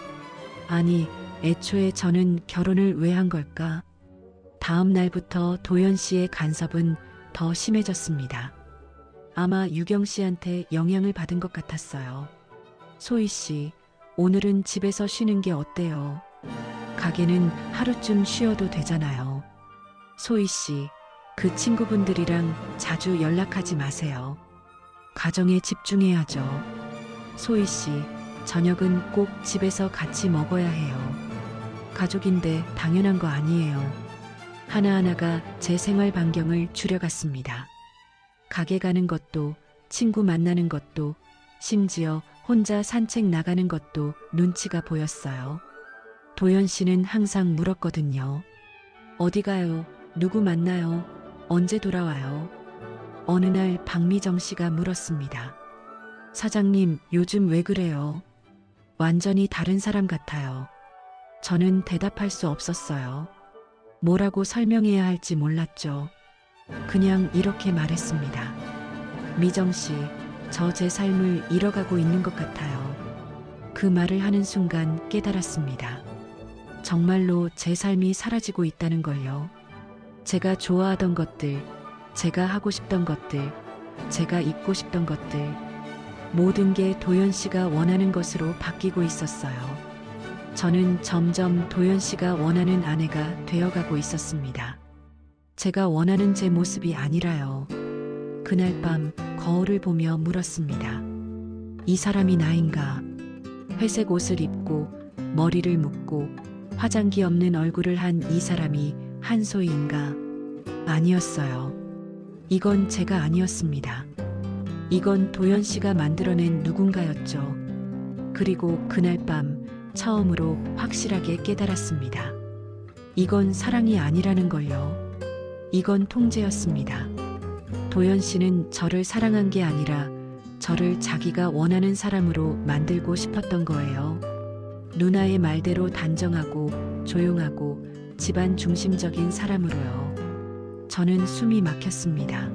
아니, 애초에 저는 결혼을 왜 한 걸까? 다음 날부터 도연 씨의 간섭은 더 심해졌습니다. 아마 유경 씨한테 영향을 받은 것 같았어요. 소희 씨, 오늘은 집에서 쉬는 게 어때요? 가게는 하루쯤 쉬어도 되잖아요. 소희 씨, 그 친구분들이랑 자주 연락하지 마세요. 가정에 집중해야죠. 소희 씨, 저녁은 꼭 집에서 같이 먹어야 해요. 가족인데 당연한 거 아니에요. 하나하나가 제 생활 반경을 줄여갔습니다. 가게 가는 것도, 친구 만나는 것도, 심지어 혼자 산책 나가는 것도 눈치가 보였어요. 도연 씨는 항상 물었거든요. 어디 가요? 누구 만나요? 언제 돌아와요? 어느 날 박미정 씨가 물었습니다. 사장님, 요즘 왜 그래요? 완전히 다른 사람 같아요. 저는 대답할 수 없었어요. 뭐라고 설명해야 할지 몰랐죠. 그냥 이렇게 말했습니다. 미정 씨, 저 제 삶을 잃어가고 있는 것 같아요. 그 말을 하는 순간 깨달았습니다. 정말로 제 삶이 사라지고 있다는 걸요. 제가 좋아하던 것들, 제가 하고 싶던 것들, 제가 입고 싶던 것들, 모든 게 도연 씨가 원하는 것으로 바뀌고 있었어요. 저는 점점 도연 씨가 원하는 아내가 되어가고 있었습니다. 제가 원하는 제 모습이 아니라요. 그날 밤 거울을 보며 물었습니다. 이 사람이 나인가? 회색 옷을 입고 머리를 묶고 화장기 없는 얼굴을 한 이 사람이 한소희인가? 아니었어요. 이건 제가 아니었습니다. 이건 도연 씨가 만들어낸 누군가였죠. 그리고 그날 밤 처음으로 확실하게 깨달았습니다. 이건 사랑이 아니라는 걸요. 이건 통제였습니다. 도연 씨는 저를 사랑한 게 아니라 저를 자기가 원하는 사람으로 만들고 싶었던 거예요. 누나의 말대로 단정하고 조용하고 집안 중심적인 사람으로요. 저는 숨이 막혔습니다.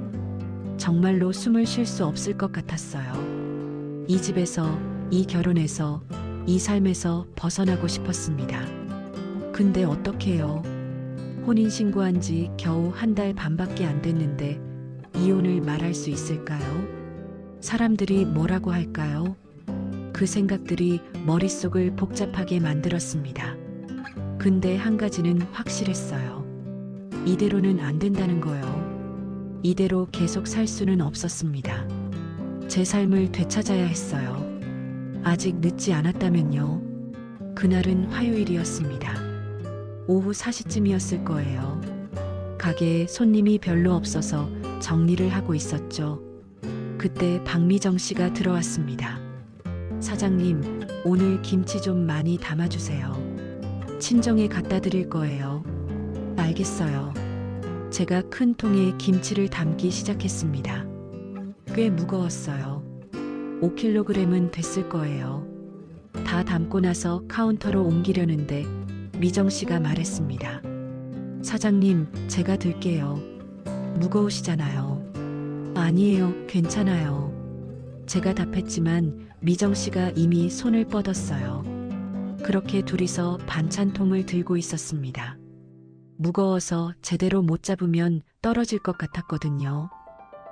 정말로 숨을 쉴 수 없을 것 같았어요. 이 집에서, 이 결혼에서, 이 삶에서 벗어나고 싶었습니다. 근데 어떡해요? 혼인신고한 지 겨우 한 달 반밖에 안 됐는데 이혼을 말할 수 있을까요? 사람들이 뭐라고 할까요? 그 생각들이 머릿속을 복잡하게 만들었습니다. 근데 한 가지는 확실했어요. 이대로는 안 된다는 거요. 이대로 계속 살 수는 없었습니다. 제 삶을 되찾아야 했어요. 아직 늦지 않았다면요. 그날은 화요일이었습니다. 오후 4시쯤이었을 거예요. 가게에 손님이 별로 없어서 정리를 하고 있었죠. 그때 박미정 씨가 들어왔습니다. 사장님, 오늘 김치 좀 많이 담아주세요. 친정에 갖다 드릴 거예요. 알겠어요. 제가 큰 통에 김치를 담기 시작했습니다. 꽤 무거웠어요. 5kg은 됐을 거예요. 다 담고 나서 카운터로 옮기려는데 미정 씨가 말했습니다. 사장님, 제가 들게요. 무거우시잖아요. 아니에요, 괜찮아요. 제가 답했지만 미정 씨가 이미 손을 뻗었어요. 그렇게 둘이서 반찬통을 들고 있었습니다. 무거워서 제대로 못 잡으면 떨어질 것 같았거든요.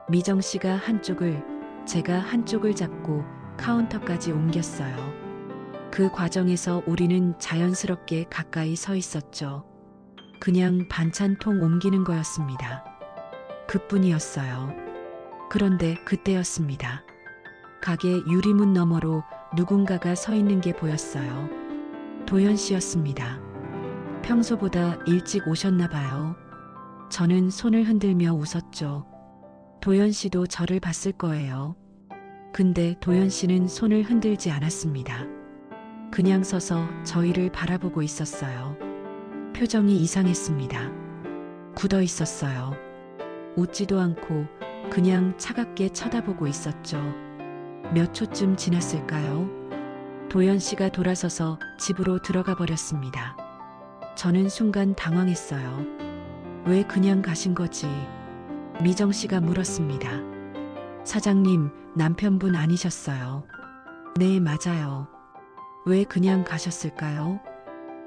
미정 씨가 한쪽을, 제가 한쪽을 잡고 카운터까지 옮겼어요. 그 과정에서 우리는 자연스럽게 가까이 서 있었죠. 그냥 반찬통 옮기는 거였습니다. 그뿐이었어요. 그런데 그때였습니다. 가게 유리문 너머로 누군가가 서 있는 게 보였어요. 도연 씨였습니다. 평소보다 일찍 오셨나 봐요. 저는 손을 흔들며 웃었죠. 도연 씨도 저를 봤을 거예요. 근데 도연 씨는 손을 흔들지 않았습니다. 그냥 서서 저희를 바라보고 있었어요. 표정이 이상했습니다. 굳어 있었어요. 웃지도 않고 그냥 차갑게 쳐다보고 있었죠. 몇 초쯤 지났을까요? 도연 씨가 돌아서서 집으로 들어가 버렸습니다. 저는 순간 당황했어요. 왜 그냥 가신 거지? 미정 씨가 물었습니다. 사장님, 남편분 아니셨어요. 네, 맞아요. 왜 그냥 가셨을까요?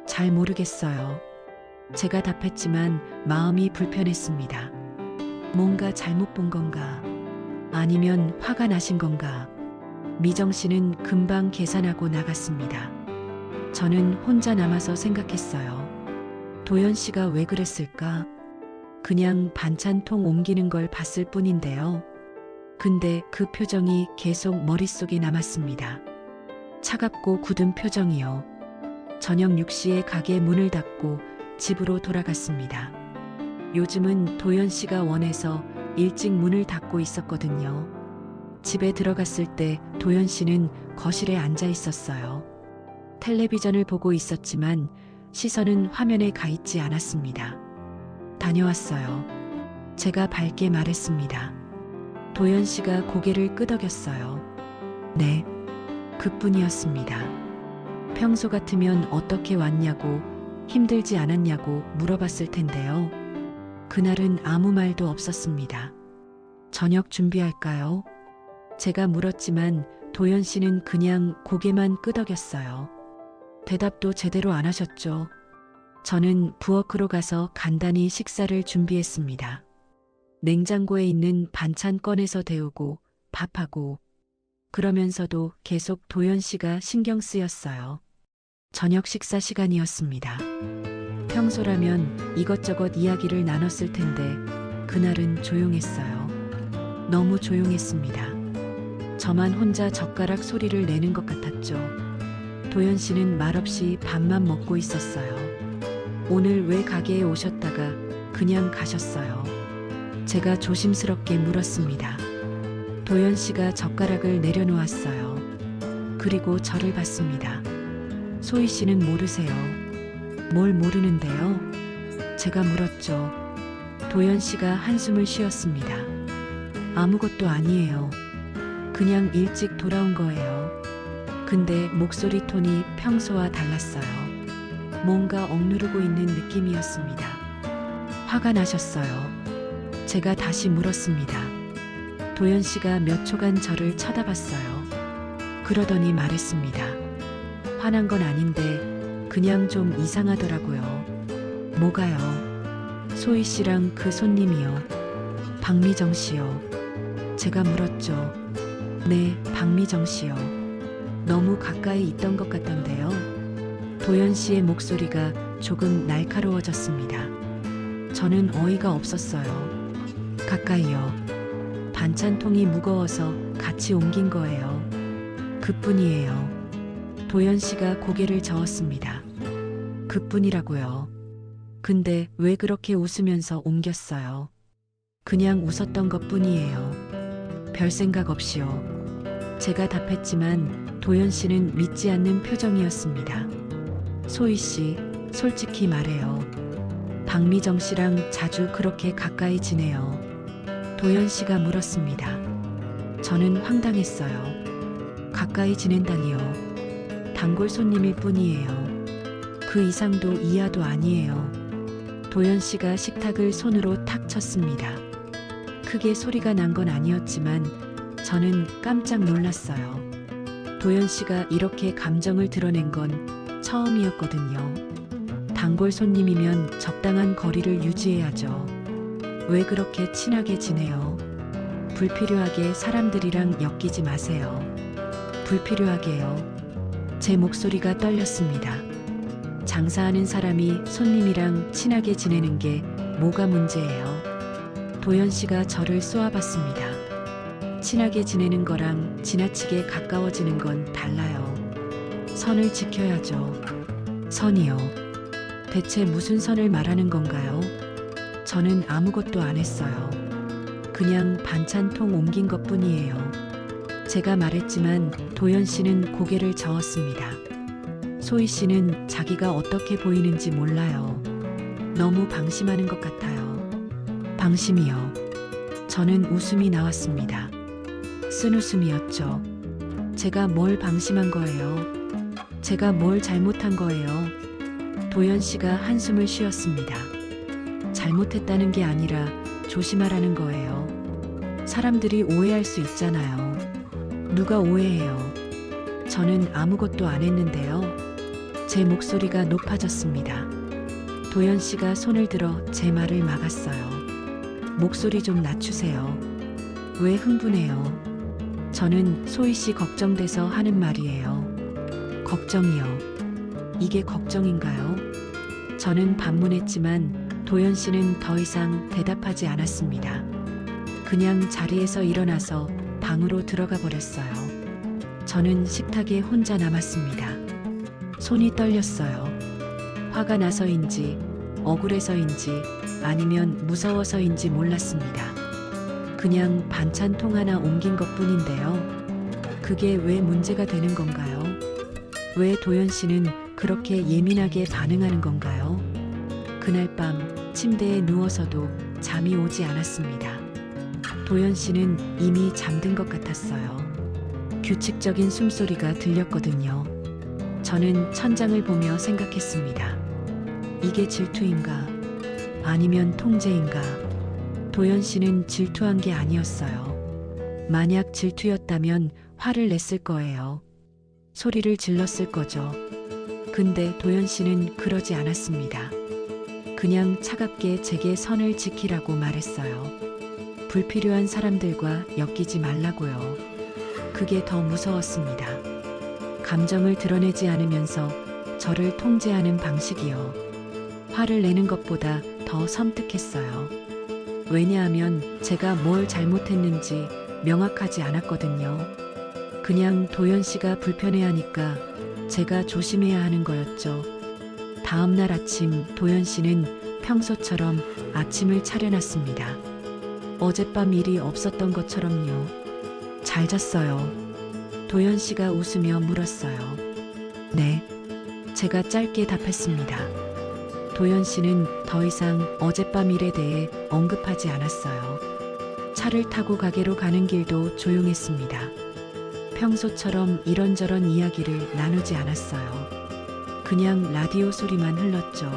잘 모르겠어요. 제가 답했지만 마음이 불편했습니다. 뭔가 잘못 본 건가? 아니면 화가 나신 건가? 미정 씨는 금방 계산하고 나갔습니다. 저는 혼자 남아서 생각했어요. 도연 씨가 왜 그랬을까? 그냥 반찬통 옮기는 걸 봤을 뿐인데요. 근데 그 표정이 계속 머릿속에 남았습니다. 차갑고 굳은 표정이요. 저녁 6시에 가게 문을 닫고 집으로 돌아갔습니다. 요즘은 도연 씨가 원해서 일찍 문을 닫고 있었거든요. 집에 들어갔을 때 도연 씨는 거실에 앉아 있었어요. 텔레비전을 보고 있었지만 시선은 화면에 가 있지 않았습니다. 다녀왔어요. 제가 밝게 말했습니다. 도연 씨가 고개를 끄덕였어요. 네, 그뿐이었습니다. 평소 같으면 어떻게 왔냐고, 힘들지 않았냐고 물어봤을 텐데요. 그날은 아무 말도 없었습니다. 저녁 준비할까요? 제가 물었지만 도연 씨는 그냥 고개만 끄덕였어요. 대답도 제대로 안 하셨죠. 저는 부엌으로 가서 간단히 식사를 준비했습니다. 냉장고에 있는 반찬 꺼내서 데우고 밥하고, 그러면서도 계속 도연 씨가 신경 쓰였어요. 저녁 식사 시간이었습니다. 평소라면 이것저것 이야기를 나눴을 텐데 그날은 조용했어요. 너무 조용했습니다. 저만 혼자 젓가락 소리를 내는 것 같았죠. 도연 씨는 말없이 밥만 먹고 있었어요. 오늘 왜 가게에 오셨다가 그냥 가셨어요? 제가 조심스럽게 물었습니다. 도연 씨가 젓가락을 내려놓았어요. 그리고 저를 봤습니다. 소희 씨는 모르세요. 뭘 모르는데요? 제가 물었죠. 도연 씨가 한숨을 쉬었습니다. 아무것도 아니에요. 그냥 일찍 돌아온 거예요. 근데 목소리 톤이 평소와 달랐어요. 뭔가 억누르고 있는 느낌이었습니다. 화가 나셨어요. 제가 다시 물었습니다. 도연 씨가 몇 초간 저를 쳐다봤어요. 그러더니 말했습니다. 화난 건 아닌데 그냥 좀 이상하더라고요. 뭐가요? 소희 씨랑 그 손님이요. 박미정 씨요. 제가 물었죠. 네, 박미정 씨요. 너무 가까이 있던 것 같던데요. 도연 씨의 목소리가 조금 날카로워졌습니다. 저는 어이가 없었어요. 가까이요. 반찬통이 무거워서 같이 옮긴 거예요. 그뿐이에요. 도연 씨가 고개를 저었습니다. 그뿐이라고요. 근데 왜 그렇게 웃으면서 옮겼어요? 그냥 웃었던 것뿐이에요. 별 생각 없이요. 제가 답했지만 도연 씨는 믿지 않는 표정이었습니다. 소희 씨, 솔직히 말해요. 박미정 씨랑 자주 그렇게 가까이 지내요. 도연 씨가 물었습니다. 저는 황당했어요. 가까이 지낸다니요. 단골 손님일 뿐이에요. 그 이상도 이하도 아니에요. 도연 씨가 식탁을 손으로 탁 쳤습니다. 크게 소리가 난 건 아니었지만 저는 깜짝 놀랐어요. 도연 씨가 이렇게 감정을 드러낸 건 처음이었거든요. 단골 손님이면 적당한 거리를 유지해야죠. 왜 그렇게 친하게 지내요? 불필요하게 사람들이랑 엮이지 마세요. 불필요하게요. 제 목소리가 떨렸습니다. 장사하는 사람이 손님이랑 친하게 지내는 게 뭐가 문제예요? 도연 씨가 저를 쏘아봤습니다. 친하게 지내는 거랑 지나치게 가까워지는 건 달라요. 선을 지켜야죠. 선이요. 대체 무슨 선을 말하는 건가요? 저는 아무것도 안 했어요. 그냥 반찬통 옮긴 것 뿐이에요. 제가 말했지만 도연 씨는 고개를 저었습니다. 소희 씨는 자기가 어떻게 보이는지 몰라요. 너무 방심하는 것 같아요. 방심이요. 저는 웃음이 나왔습니다. 쓴웃음이었죠. 제가 뭘 방심한 거예요? 제가 뭘 잘못한 거예요? 도연 씨가 한숨을 쉬었습니다. 잘못했다는 게 아니라 조심하라는 거예요. 사람들이 오해할 수 있잖아요. 누가 오해해요? 저는 아무것도 안 했는데요. 제 목소리가 높아졌습니다. 도연 씨가 손을 들어 제 말을 막았어요. 목소리 좀 낮추세요. 왜 흥분해요? 저는 소희 씨 걱정돼서 하는 말이에요. 걱정이요. 이게 걱정인가요? 저는 반문했지만 도연 씨는 더 이상 대답하지 않았습니다. 그냥 자리에서 일어나서 방으로 들어가 버렸어요. 저는 식탁에 혼자 남았습니다. 손이 떨렸어요. 화가 나서인지, 억울해서인지, 아니면 무서워서인지 몰랐습니다. 그냥 반찬통 하나 옮긴 것 뿐인데요. 그게 왜 문제가 되는 건가요? 왜 도연 씨는 그렇게 예민하게 반응하는 건가요? 그날 밤 침대에 누워서도 잠이 오지 않았습니다. 도연 씨는 이미 잠든 것 같았어요. 규칙적인 숨소리가 들렸거든요. 저는 천장을 보며 생각했습니다. 이게 질투인가? 아니면 통제인가? 도연 씨는 질투한 게 아니었어요. 만약 질투였다면 화를 냈을 거예요. 소리를 질렀을 거죠. 근데 도연 씨는 그러지 않았습니다. 그냥 차갑게 제게 선을 지키라고 말했어요. 불필요한 사람들과 엮이지 말라고요. 그게 더 무서웠습니다. 감정을 드러내지 않으면서 저를 통제하는 방식이요. 화를 내는 것보다 더 섬뜩했어요. 왜냐하면 제가 뭘 잘못했는지 명확하지 않았거든요. 그냥 도연 씨가 불편해하니까 제가 조심해야 하는 거였죠. 다음 날 아침 도연 씨는 평소처럼 아침을 차려놨습니다. 어젯밤 일이 없었던 것처럼요. 잘 잤어요. 도연 씨가 웃으며 물었어요. 네. 제가 짧게 답했습니다. 도연 씨는 더 이상 어젯밤 일에 대해 언급하지 않았어요. 차를 타고 가게로 가는 길도 조용했습니다. 평소처럼 이런저런 이야기를 나누지 않았어요. 그냥 라디오 소리만 흘렀죠.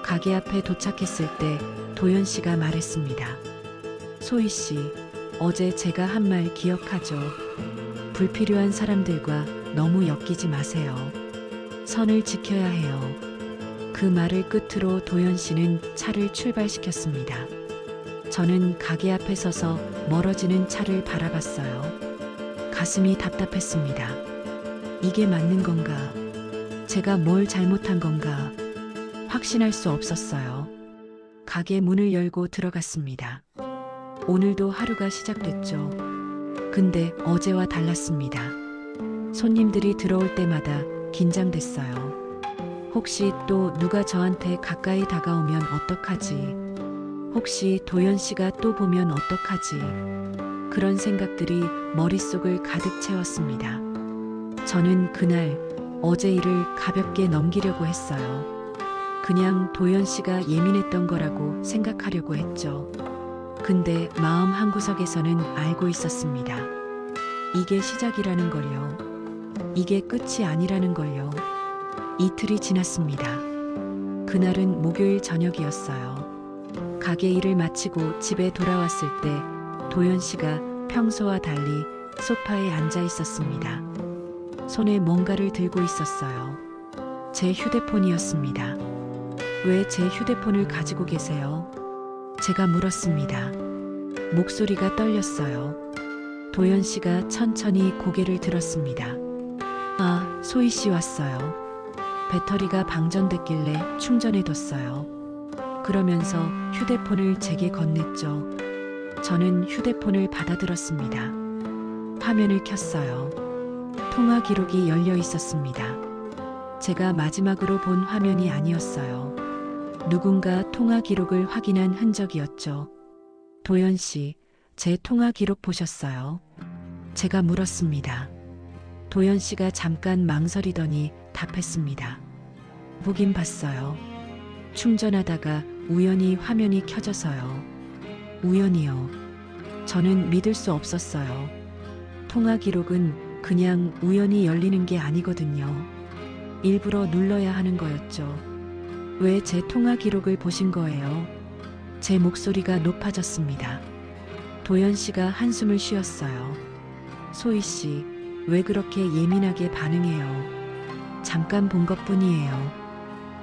가게 앞에 도착했을 때 도연 씨가 말했습니다. 소희 씨, 어제 제가 한 말 기억하죠? 불필요한 사람들과 너무 엮이지 마세요. 선을 지켜야 해요. 그 말을 끝으로 도연 씨는 차를 출발시켰습니다. 저는 가게 앞에 서서 멀어지는 차를 바라봤어요. 가슴이 답답했습니다. 이게 맞는 건가? 제가 뭘 잘못한 건가? 확신할 수 없었어요. 가게 문을 열고 들어갔습니다. 오늘도 하루가 시작됐죠. 근데 어제와 달랐습니다. 손님들이 들어올 때마다 긴장됐어요. 혹시 또 누가 저한테 가까이 다가오면 어떡하지? 혹시 도연 씨가 또 보면 어떡하지? 그런 생각들이 머릿속을 가득 채웠습니다. 저는 그날 어제 일을 가볍게 넘기려고 했어요. 그냥 도연 씨가 예민했던 거라고 생각하려고 했죠. 근데 마음 한구석에서는 알고 있었습니다. 이게 시작이라는 걸요. 이게 끝이 아니라는 걸요. 이틀이 지났습니다. 그날은 목요일 저녁이었어요. 가게 일을 마치고 집에 돌아왔을 때 도연 씨가 평소와 달리 소파에 앉아 있었습니다. 손에 뭔가를 들고 있었어요. 제 휴대폰이었습니다. 왜 제 휴대폰을 가지고 계세요? 제가 물었습니다. 목소리가 떨렸어요. 도연 씨가 천천히 고개를 들었습니다. 아, 소희 씨 왔어요. 배터리가 방전됐길래 충전해뒀어요. 그러면서 휴대폰을 제게 건넸죠. 저는 휴대폰을 받아들었습니다. 화면을 켰어요. 통화 기록이 열려 있었습니다. 제가 마지막으로 본 화면이 아니었어요. 누군가 통화 기록을 확인한 흔적이었죠. 도연 씨, 제 통화 기록 보셨어요? 제가 물었습니다. 도연 씨가 잠깐 망설이더니 답했습니다. 보긴 봤어요. 충전하다가 우연히 화면이 켜져서요. 우연이요. 저는 믿을 수 없었어요. 통화 기록은 그냥 우연히 열리는 게 아니거든요. 일부러 눌러야 하는 거였죠. 왜 제 통화 기록을 보신 거예요? 제 목소리가 높아졌습니다. 도연 씨가 한숨을 쉬었어요. 소희 씨, 왜 그렇게 예민하게 반응해요? 잠깐 본 것뿐이에요.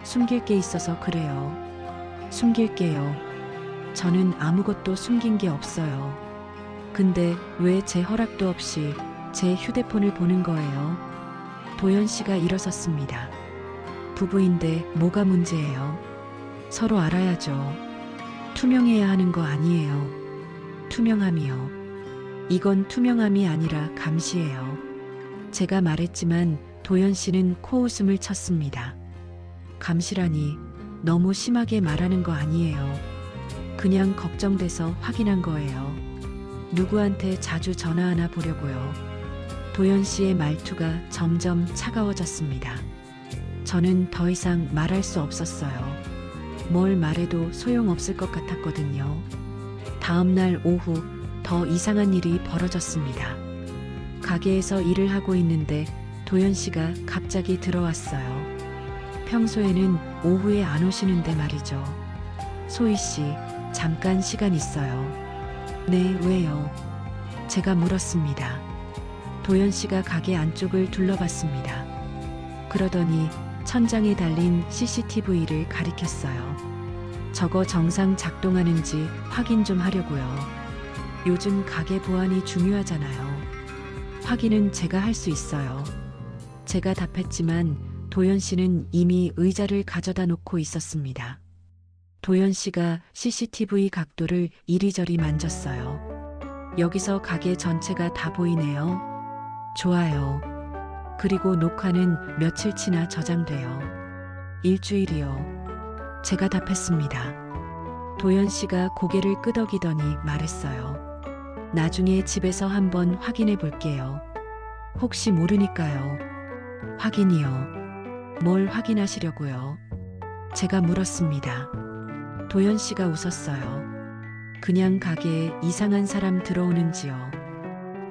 숨길 게 있어서 그래요. 숨길게요. 저는 아무것도 숨긴 게 없어요. 근데 왜 제 허락도 없이 제 휴대폰을 보는 거예요? 도연 씨가 일어섰습니다. 부부인데 뭐가 문제예요? 서로 알아야죠. 투명해야 하는 거 아니에요. 투명함이요. 이건 투명함이 아니라 감시예요. 제가 말했지만 도연 씨는 코웃음을 쳤습니다. 감시라니 너무 심하게 말하는 거 아니에요. 그냥 걱정돼서 확인한 거예요. 누구한테 자주 전화하나 보려고요. 도연 씨의 말투가 점점 차가워졌습니다. 저는 더 이상 말할 수 없었어요. 뭘 말해도 소용없을 것 같았거든요. 다음 날 오후 더 이상한 일이 벌어졌습니다. 가게에서 일을 하고 있는데 도연 씨가 갑자기 들어왔어요. 평소에는 오후에 안 오시는데 말이죠. 소희 씨, 잠깐 시간 있어요. 네, 왜요? 제가 물었습니다. 도연 씨가 가게 안쪽을 둘러봤습니다. 그러더니 천장에 달린 CCTV를 가리켰어요. 저거 정상 작동하는지 확인 좀 하려고요. 요즘 가게 보안이 중요하잖아요. 확인은 제가 할 수 있어요. 제가 답했지만 도연 씨는 이미 의자를 가져다 놓고 있었습니다. 도연 씨가 CCTV 각도를 이리저리 만졌어요. 여기서 가게 전체가 다 보이네요. 좋아요. 그리고 녹화는 며칠치나 저장돼요. 일주일이요. 제가 답했습니다. 도연 씨가 고개를 끄덕이더니 말했어요. 나중에 집에서 한번 확인해 볼게요. 혹시 모르니까요. 확인이요. 뭘 확인하시려고요? 제가 물었습니다. 도연 씨가 웃었어요. 그냥 가게에 이상한 사람 들어오는지요.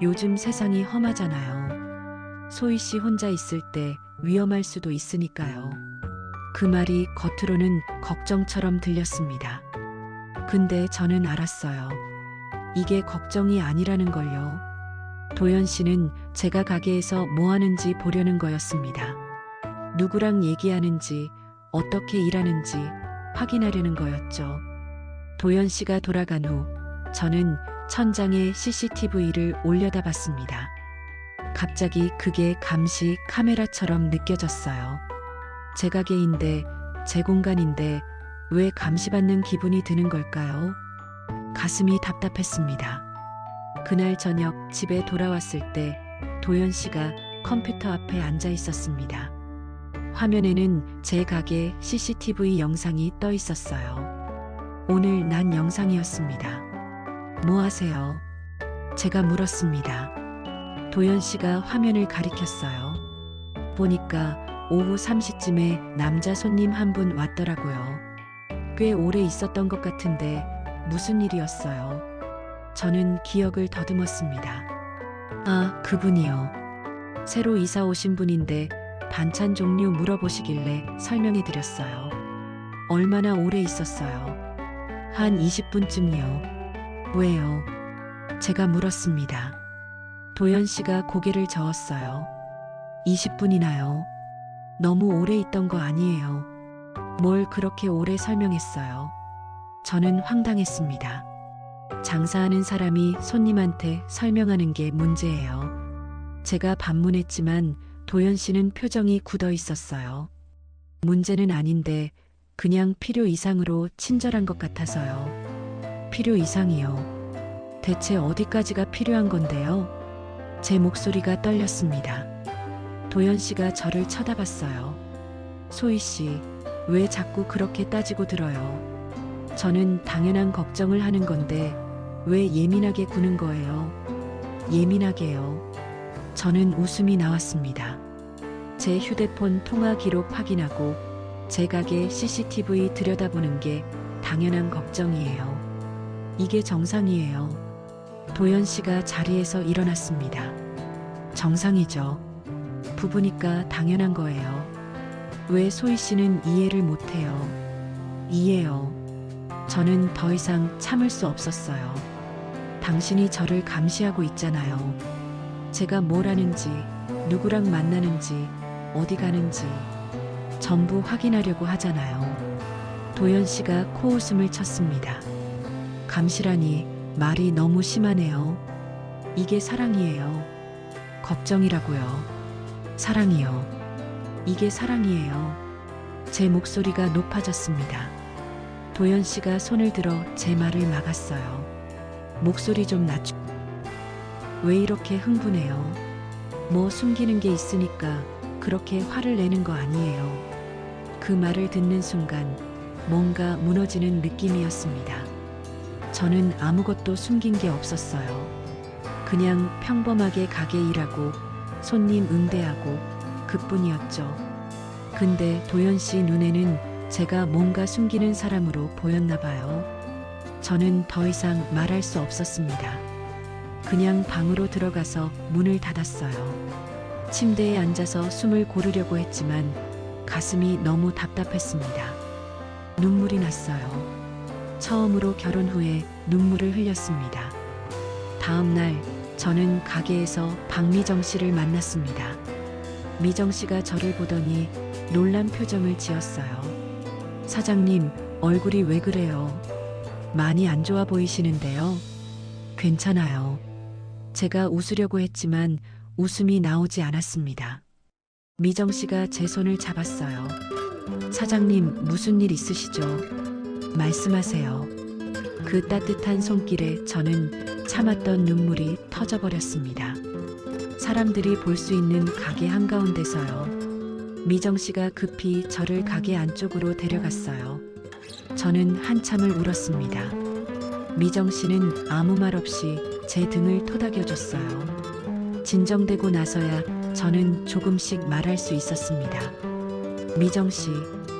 요즘 세상이 험하잖아요. 소희 씨 혼자 있을 때 위험할 수도 있으니까요. 그 말이 겉으로는 걱정처럼 들렸습니다. 근데 저는 알았어요. 이게 걱정이 아니라는 걸요. 도연 씨는 제가 가게에서 뭐 하는지 보려는 거였습니다. 누구랑 얘기하는지, 어떻게 일하는지 확인하려는 거였죠. 도연 씨가 돌아간 후 저는 천장에 CCTV를 올려다 봤습니다. 갑자기 그게 감시 카메라처럼 느껴졌어요. 제 가게인데, 제 공간인데 왜 감시받는 기분이 드는 걸까요? 가슴이 답답했습니다. 그날 저녁 집에 돌아왔을 때 도연 씨가 컴퓨터 앞에 앉아 있었습니다. 화면에는 제 가게 CCTV 영상이 떠 있었어요. 오늘 난 영상이었습니다. 뭐 하세요? 제가 물었습니다. 도연 씨가 화면을 가리켰어요. 보니까 오후 3시쯤에 남자 손님 한 분 왔더라고요. 꽤 오래 있었던 것 같은데 무슨 일이었어요? 저는 기억을 더듬었습니다. 아, 그분이요. 새로 이사 오신 분인데 반찬 종류 물어보시길래 설명해 드렸어요. 얼마나 오래 있었어요? 한 20분쯤요. 왜요? 제가 물었습니다. 도연 씨가 고개를 저었어요. 20분이나요? 너무 오래 있던 거 아니에요? 뭘 그렇게 오래 설명했어요. 저는 황당했습니다. 장사하는 사람이 손님한테 설명하는 게 문제예요. 제가 반문했지만 도연 씨는 표정이 굳어 있었어요. 문제는 아닌데 그냥 필요 이상으로 친절한 것 같아서요. 필요 이상이요. 대체 어디까지가 필요한 건데요? 제 목소리가 떨렸습니다. 도연 씨가 저를 쳐다봤어요. 소희 씨, 왜 자꾸 그렇게 따지고 들어요? 저는 당연한 걱정을 하는 건데 왜 예민하게 구는 거예요? 예민하게요. 저는 웃음이 나왔습니다. 제 휴대폰 통화 기록 확인하고 제 가게 CCTV 들여다보는 게 당연한 걱정이에요. 이게 정상이에요. 도연 씨가 자리에서 일어났습니다. 정상이죠. 부부니까 당연한 거예요. 왜 소희 씨는 이해를 못해요? 이해요. 저는 더 이상 참을 수 없었어요. 당신이 저를 감시하고 있잖아요. 제가 뭘 하는지, 누구랑 만나는지, 어디 가는지 전부 확인하려고 하잖아요. 도연 씨가 코웃음을 쳤습니다. 감시라니 말이 너무 심하네요. 이게 사랑이에요. 걱정이라고요. 사랑이요. 이게 사랑이에요. 제 목소리가 높아졌습니다. 도연 씨가 손을 들어 제 말을 막았어요. 목소리 좀 낮추. 왜 이렇게 흥분해요? 뭐 숨기는 게 있으니까 그렇게 화를 내는 거 아니에요. 그 말을 듣는 순간 뭔가 무너지는 느낌이었습니다. 저는 아무것도 숨긴 게 없었어요. 그냥 평범하게 가게 일하고 손님 응대하고 그뿐이었죠. 근데 도연 씨 눈에는 제가 뭔가 숨기는 사람으로 보였나 봐요. 저는 더 이상 말할 수 없었습니다. 그냥 방으로 들어가서 문을 닫았어요. 침대에 앉아서 숨을 고르려고 했지만 가슴이 너무 답답했습니다. 눈물이 났어요. 처음으로 결혼 후에 눈물을 흘렸습니다. 다음 날 저는 가게에서 박미정 씨를 만났습니다. 미정 씨가 저를 보더니 놀란 표정을 지었어요. 사장님, 얼굴이 왜 그래요? 많이 안 좋아 보이시는데요. 괜찮아요. 제가 웃으려고 했지만 웃음이 나오지 않았습니다. 미정 씨가 제 손을 잡았어요. 사장님, 무슨 일 있으시죠? 말씀하세요. 그 따뜻한 손길에 저는 참았던 눈물이 터져버렸습니다. 사람들이 볼 수 있는 가게 한가운데서요. 미정 씨가 급히 저를 가게 안쪽으로 데려갔어요. 저는 한참을 울었습니다. 미정 씨는 아무 말 없이 제 등을 토닥여줬어요. 진정되고 나서야 저는 조금씩 말할 수 있었습니다. 미정 씨,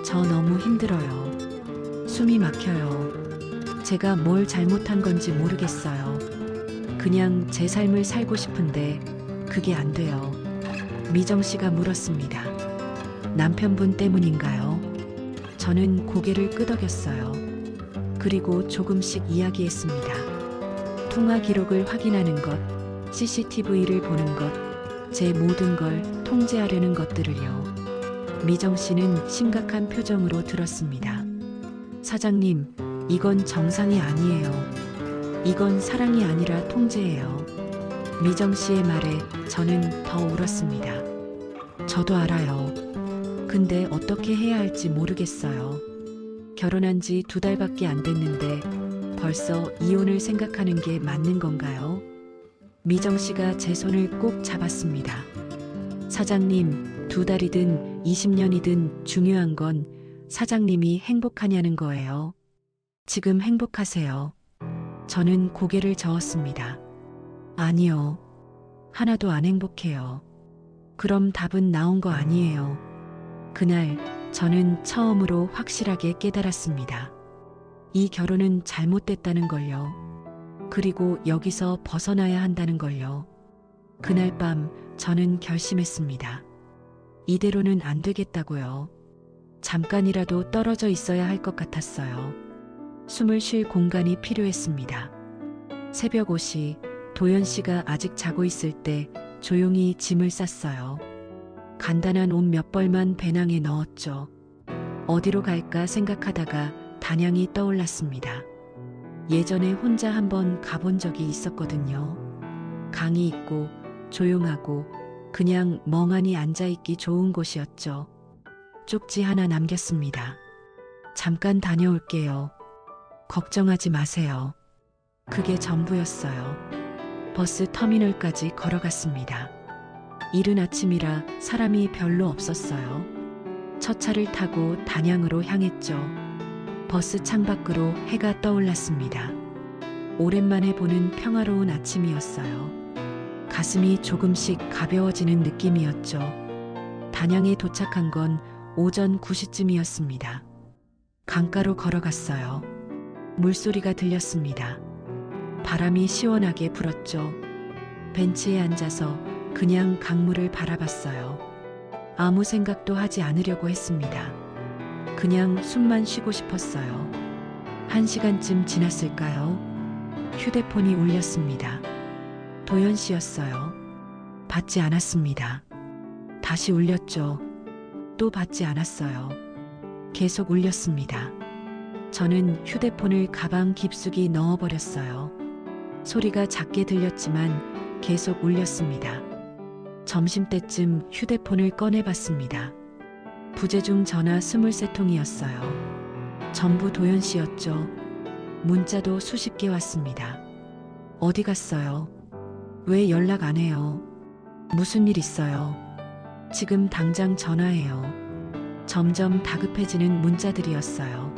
저 너무 힘들어요. 숨이 막혀요. 제가 뭘 잘못한 건지 모르겠어요. 그냥 제 삶을 살고 싶은데 그게 안 돼요. 미정 씨가 물었습니다. 남편분 때문인가요? 저는 고개를 끄덕였어요. 그리고 조금씩 이야기했습니다. 통화 기록을 확인하는 것, CCTV를 보는 것, 제 모든 걸 통제하려는 것들을요. 미정 씨는 심각한 표정으로 들었습니다. 사장님, 이건 정상이 아니에요. 이건 사랑이 아니라 통제예요. 미정 씨의 말에 저는 더 울었습니다. 저도 알아요. 근데 어떻게 해야 할지 모르겠어요. 결혼한 지 2달밖에 안 됐는데 벌써 이혼을 생각하는 게 맞는 건가요? 미정 씨가 제 손을 꼭 잡았습니다. 사장님, 2달이든 20년이든 중요한 건 사장님이 행복하냐는 거예요. 지금 행복하세요? 저는 고개를 저었습니다. 아니요. 하나도 안 행복해요. 그럼 답은 나온 거 아니에요. 그날 저는 처음으로 확실하게 깨달았습니다. 이 결혼은 잘못됐다는 걸요. 그리고 여기서 벗어나야 한다는 걸요. 그날 밤 저는 결심했습니다. 이대로는 안 되겠다고요. 잠깐이라도 떨어져 있어야 할 것 같았어요. 숨을 쉴 공간이 필요했습니다. 새벽 5시 도연 씨가 아직 자고 있을 때 조용히 짐을 쌌어요. 간단한 옷 몇 벌만 배낭에 넣었죠. 어디로 갈까 생각하다가 단양이 떠올랐습니다. 예전에 혼자 한번 가본 적이 있었거든요. 강이 있고 조용하고 그냥 멍하니 앉아있기 좋은 곳이었죠. 쪽지 하나 남겼습니다. 잠깐 다녀올게요. 걱정하지 마세요. 그게 전부였어요. 버스 터미널까지 걸어갔습니다. 이른 아침이라 사람이 별로 없었어요. 첫 차를 타고 단양으로 향했죠. 버스 창밖으로 해가 떠올랐습니다. 오랜만에 보는 평화로운 아침이었어요. 가슴이 조금씩 가벼워지는 느낌이었죠. 단양에 도착한 건 오전 9시쯤이었습니다. 강가로 걸어갔어요. 물소리가 들렸습니다. 바람이 시원하게 불었죠. 벤치에 앉아서 그냥 강물을 바라봤어요. 아무 생각도 하지 않으려고 했습니다. 그냥 숨만 쉬고 싶었어요. 1시간쯤 지났을까요? 휴대폰이 울렸습니다. 도연 씨였어요. 받지 않았습니다. 다시 울렸죠. 또 받지 않았어요. 계속 울렸습니다. 저는 휴대폰을 가방 깊숙이 넣어버렸어요. 소리가 작게 들렸지만 계속 울렸습니다. 점심때쯤 휴대폰을 꺼내봤습니다. 부재중 전화 23통이었어요. 전부 도연 씨였죠. 문자도 수십 개 왔습니다. 어디 갔어요? 왜 연락 안 해요? 무슨 일 있어요? 지금 당장 전화해요. 점점 다급해지는 문자들이었어요.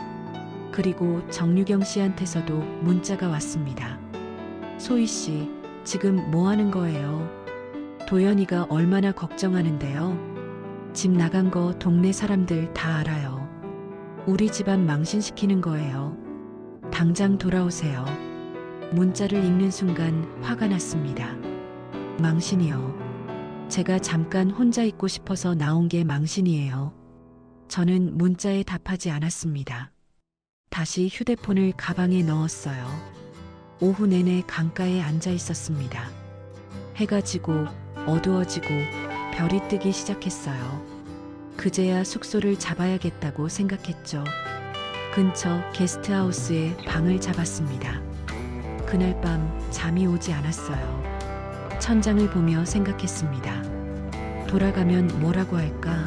그리고 정유경 씨한테서도 문자가 왔습니다. 소희 씨, 지금 뭐 하는 거예요? 도연이가 얼마나 걱정하는데요? 집 나간 거 동네 사람들 다 알아요. 우리 집안 망신시키는 거예요. 당장 돌아오세요. 문자를 읽는 순간 화가 났습니다. 망신이요. 제가 잠깐 혼자 있고 싶어서 나온 게 망신이에요. 저는 문자에 답하지 않았습니다. 다시 휴대폰을 가방에 넣었어요. 오후 내내 강가에 앉아 있었습니다. 해가 지고 어두워지고 별이 뜨기 시작했어요. 그제야 숙소를 잡아야겠다고 생각했죠. 근처 게스트하우스에 방을 잡았습니다. 그날 밤 잠이 오지 않았어요. 천장을 보며 생각했습니다. 돌아가면 뭐라고 할까?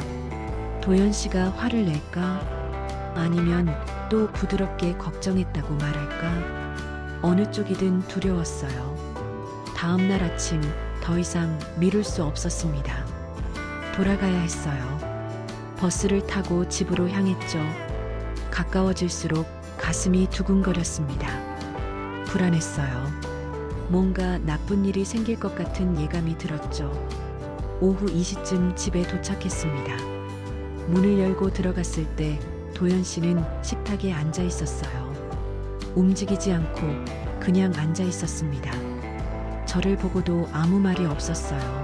도연 씨가 화를 낼까? 아니면 또 부드럽게 걱정했다고 말할까? 어느 쪽이든 두려웠어요. 다음 날 아침 더 이상 미룰 수 없었습니다. 돌아가야 했어요. 버스를 타고 집으로 향했죠. 가까워질수록 가슴이 두근거렸습니다. 불안했어요. 뭔가 나쁜 일이 생길 것 같은 예감이 들었죠. 오후 2시쯤 집에 도착했습니다. 문을 열고 들어갔을 때 도연 씨는 식탁에 앉아 있었어요. 움직이지 않고 그냥 앉아 있었습니다. 저를 보고도 아무 말이 없었어요.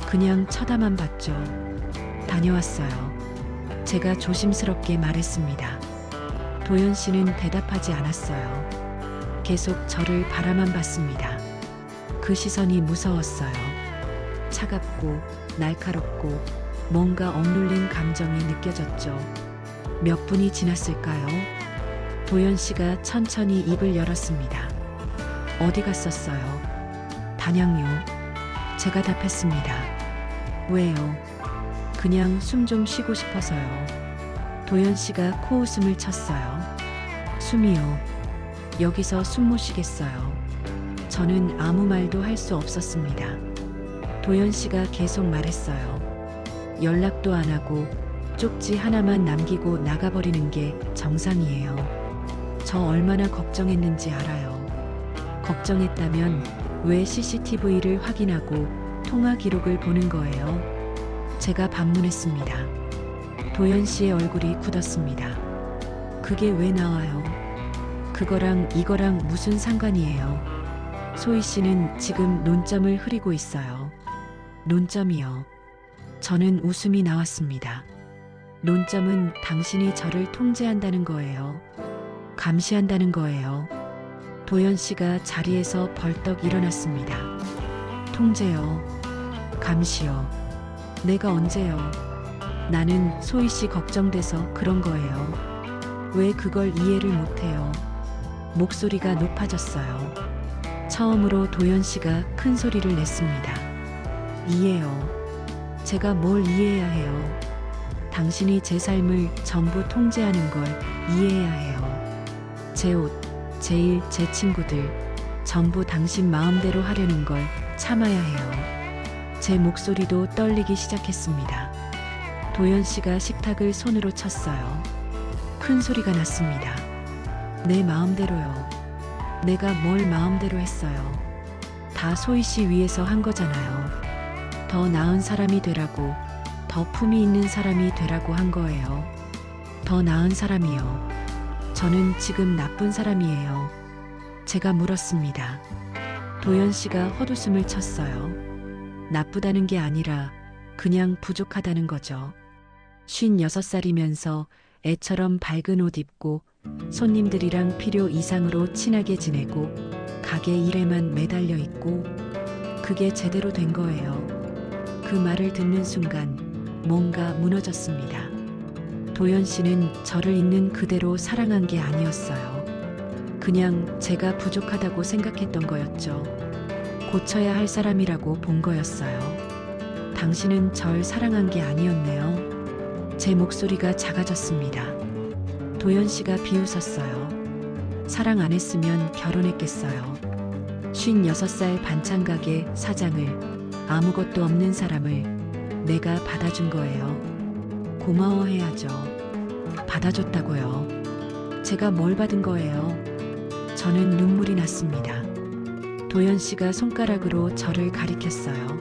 그냥 쳐다만 봤죠. 다녀왔어요. 제가 조심스럽게 말했습니다. 도연 씨는 대답하지 않았어요. 계속 저를 바라만 봤습니다. 그 시선이 무서웠어요. 차갑고 날카롭고 뭔가 억눌린 감정이 느껴졌죠. 몇 분이 지났을까요? 도연 씨가 천천히 입을 열었습니다. 어디 갔었어요? 단양요. 제가 답했습니다. 왜요? 그냥 숨 좀 쉬고 싶어서요. 도연 씨가 코웃음을 쳤어요. 숨이요. 여기서 숨 못 쉬겠어요. 저는 아무 말도 할 수 없었습니다. 도연 씨가 계속 말했어요. 연락도 안 하고 쪽지 하나만 남기고 나가버리는 게 정상이에요. 저 얼마나 걱정했는지 알아요. 걱정했다면 왜 CCTV를 확인하고 통화 기록을 보는 거예요? 제가 반문했습니다. 도연 씨의 얼굴이 굳었습니다. 그게 왜 나와요? 그거랑 이거랑 무슨 상관이에요? 소희 씨는 지금 논점을 흐리고 있어요. 논점이요. 저는 웃음이 나왔습니다. 논점은 당신이 저를 통제한다는 거예요. 감시한다는 거예요. 도연 씨가 자리에서 벌떡 일어났습니다. 통제요. 감시요. 내가 언제요? 나는 소희 씨 걱정돼서 그런 거예요. 왜 그걸 이해를 못해요? 목소리가 높아졌어요. 처음으로 도연 씨가 큰 소리를 냈습니다. 이해요. 제가 뭘 이해해야 해요? 당신이 제 삶을 전부 통제하는 걸 이해해야 해요. 제 옷, 제 일, 제 친구들, 전부 당신 마음대로 하려는 걸 참아야 해요. 제 목소리도 떨리기 시작했습니다. 도연 씨가 식탁을 손으로 쳤어요. 큰 소리가 났습니다. 내 마음대로요. 내가 뭘 마음대로 했어요. 다 소희 씨 위해서 한 거잖아요. 더 나은 사람이 되라고, 더 품이 있는 사람이 되라고 한 거예요. 더 나은 사람이요. 저는 지금 나쁜 사람이에요. 제가 물었습니다. 도연 씨가 헛웃음을 쳤어요. 나쁘다는 게 아니라 그냥 부족하다는 거죠. 56살이면서 애처럼 밝은 옷 입고 손님들이랑 필요 이상으로 친하게 지내고 가게 일에만 매달려 있고 그게 제대로 된 거예요. 그 말을 듣는 순간 뭔가 무너졌습니다. 도연 씨는 저를 있는 그대로 사랑한 게 아니었어요. 그냥 제가 부족하다고 생각했던 거였죠. 고쳐야 할 사람이라고 본 거였어요. 당신은 절 사랑한 게 아니었네요. 제 목소리가 작아졌습니다. 도연 씨가 비웃었어요. 사랑 안 했으면 결혼했겠어요. 56살 반찬가게 사장을, 아무것도 없는 사람을 내가 받아준 거예요. 고마워해야죠. 받아줬다고요. 제가 뭘 받은 거예요? 저는 눈물이 났습니다. 도연 씨가 손가락으로 저를 가리켰어요.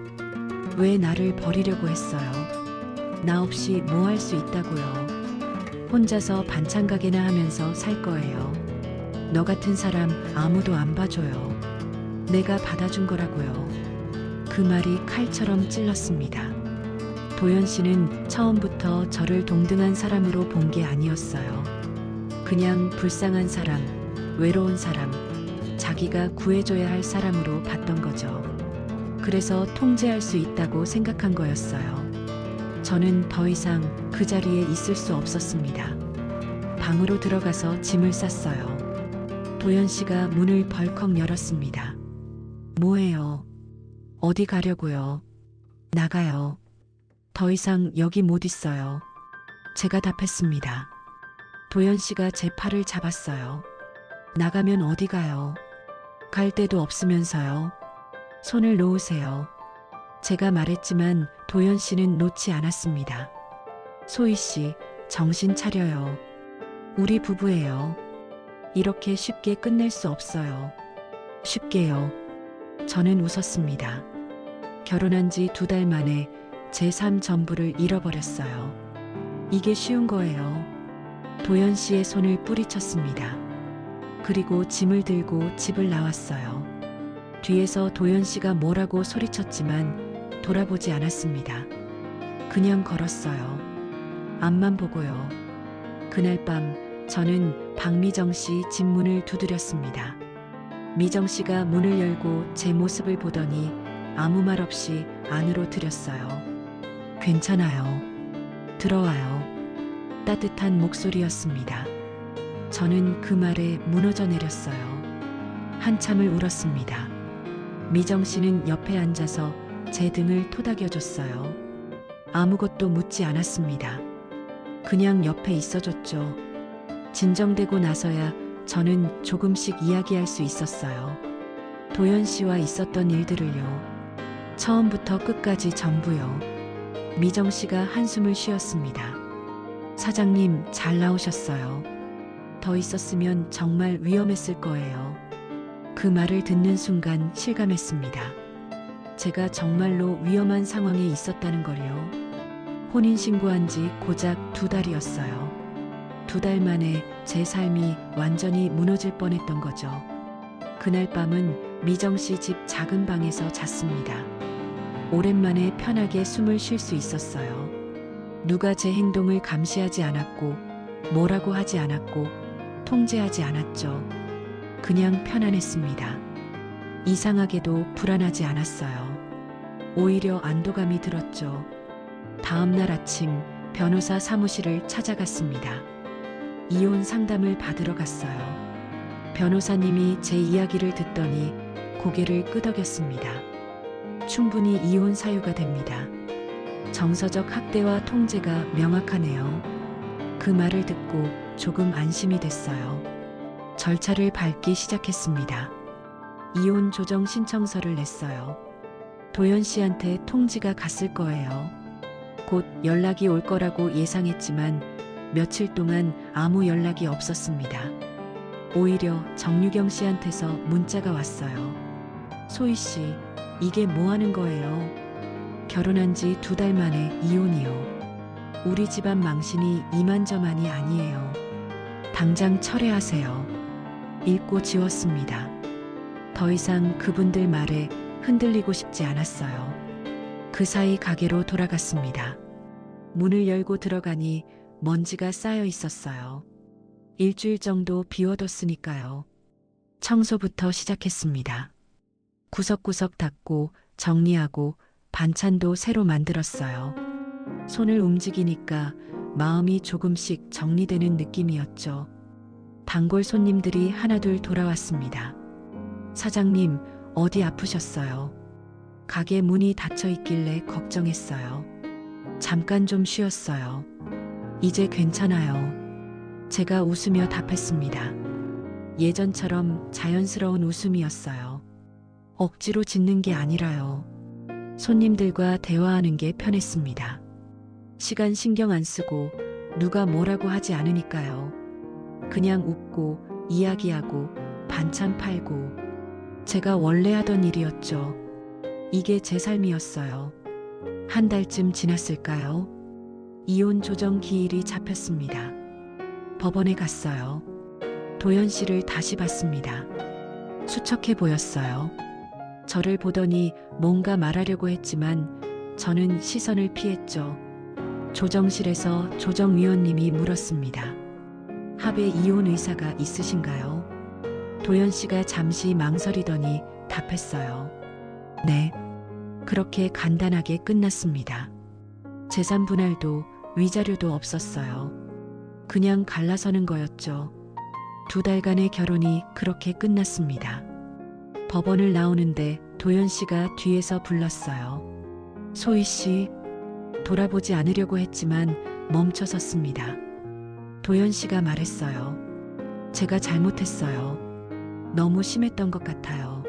왜 나를 버리려고 했어요? 나 없이 뭐 할 수 있다고요? 혼자서 반찬 가게나 하면서 살 거예요. 너 같은 사람 아무도 안 봐줘요. 내가 받아준 거라고요. 그 말이 칼처럼 찔렀습니다. 도연 씨는 처음부터 저를 동등한 사람으로 본 게 아니었어요. 그냥 불쌍한 사람, 외로운 사람, 자기가 구해줘야 할 사람으로 봤던 거죠. 그래서 통제할 수 있다고 생각한 거였어요. 저는 더 이상 그 자리에 있을 수 없었습니다. 방으로 들어가서 짐을 쌌어요. 도연 씨가 문을 벌컥 열었습니다. 뭐해요? 어디 가려고요? 나가요. 더 이상 여기 못 있어요. 제가 답했습니다. 도연 씨가 제 팔을 잡았어요. 나가면 어디 가요? 갈 데도 없으면서요. 손을 놓으세요. 제가 말했지만 도연 씨는 놓지 않았습니다. 소희 씨, 정신 차려요. 우리 부부예요. 이렇게 쉽게 끝낼 수 없어요. 쉽게요. 저는 웃었습니다. 결혼한 지 2달 만에 제 삶 전부를 잃어버렸어요. 이게 쉬운 거예요. 도연 씨의 손을 뿌리쳤습니다. 그리고 짐을 들고 집을 나왔어요. 뒤에서 도연 씨가 뭐라고 소리쳤지만 돌아보지 않았습니다. 그냥 걸었어요. 앞만 보고요. 그날 밤 저는 박미정 씨 집 문을 두드렸습니다. 미정 씨가 문을 열고 제 모습을 보더니 아무 말 없이 안으로 들였어요. 괜찮아요. 들어와요. 따뜻한 목소리였습니다. 저는 그 말에 무너져 내렸어요. 한참을 울었습니다. 미정 씨는 옆에 앉아서 제 등을 토닥여줬어요. 아무것도 묻지 않았습니다. 그냥 옆에 있어줬죠. 진정되고 나서야 저는 조금씩 이야기할 수 있었어요. 도연 씨와 있었던 일들을요. 처음부터 끝까지 전부요. 미정 씨가 한숨을 쉬었습니다. 사장님, 잘 나오셨어요. 더 있었으면 정말 위험했을 거예요. 그 말을 듣는 순간 실감했습니다. 제가 정말로 위험한 상황에 있었다는 걸요. 혼인신고한 지 고작 2달이었어요. 2달 만에 제 삶이 완전히 무너질 뻔했던 거죠. 그날 밤은 미정 씨 집 작은 방에서 잤습니다. 오랜만에 편하게 숨을 쉴 수 있었어요. 누가 제 행동을 감시하지 않았고, 뭐라고 하지 않았고, 통제하지 않았죠. 그냥 편안했습니다. 이상하게도 불안하지 않았어요. 오히려 안도감이 들었죠. 다음 날 아침 변호사 사무실을 찾아갔습니다. 이혼 상담을 받으러 갔어요. 변호사님이 제 이야기를 듣더니 고개를 끄덕였습니다. 충분히 이혼 사유가 됩니다. 정서적 학대와 통제가 명확하네요. 그 말을 듣고 조금 안심이 됐어요. 절차를 밟기 시작했습니다. 이혼 조정 신청서를 냈어요. 도연 씨한테 통지가 갔을 거예요. 곧 연락이 올 거라고 예상했지만 며칠 동안 아무 연락이 없었습니다. 오히려 정유경 씨한테서 문자가 왔어요. 소희 씨, 이게 뭐 하는 거예요? 결혼한 지 2달 만에 이혼이요. 우리 집안 망신이 이만저만이 아니에요. 당장 철회하세요. 읽고 지웠습니다. 더 이상 그분들 말에 흔들리고 싶지 않았어요. 그 사이 가게로 돌아갔습니다. 문을 열고 들어가니 먼지가 쌓여 있었어요. 일주일 정도 비워뒀으니까요. 청소부터 시작했습니다. 구석구석 닦고 정리하고 반찬도 새로 만들었어요. 손을 움직이니까 마음이 조금씩 정리되는 느낌이었죠. 단골 손님들이 하나둘 돌아왔습니다. 사장님, 어디 아프셨어요? 가게 문이 닫혀 있길래 걱정했어요. 잠깐 좀 쉬었어요. 이제 괜찮아요. 제가 웃으며 답했습니다. 예전처럼 자연스러운 웃음이었어요. 억지로 짓는 게 아니라요. 손님들과 대화하는 게 편했습니다. 시간 신경 안 쓰고 누가 뭐라고 하지 않으니까요. 그냥 웃고 이야기하고 반찬 팔고 제가 원래 하던 일이었죠. 이게 제 삶이었어요. 한 달쯤 지났을까요? 이혼 조정 기일이 잡혔습니다. 법원에 갔어요. 도연 씨를 다시 봤습니다. 수척해 보였어요. 저를 보더니 뭔가 말하려고 했지만 저는 시선을 피했죠. 조정실에서 조정위원님이 물었습니다. 합의 이혼 의사가 있으신가요? 도연 씨가 잠시 망설이더니 답했어요. 네. 그렇게 간단하게 끝났습니다. 재산 분할도 위자료도 없었어요. 그냥 갈라서는 거였죠. 2달간의 결혼이 그렇게 끝났습니다. 법원을 나오는데 도연 씨가 뒤에서 불렀어요. 소희 씨, 돌아보지 않으려고 했지만 멈춰섰습니다. 도연 씨가 말했어요. 제가 잘못했어요. 너무 심했던 것 같아요.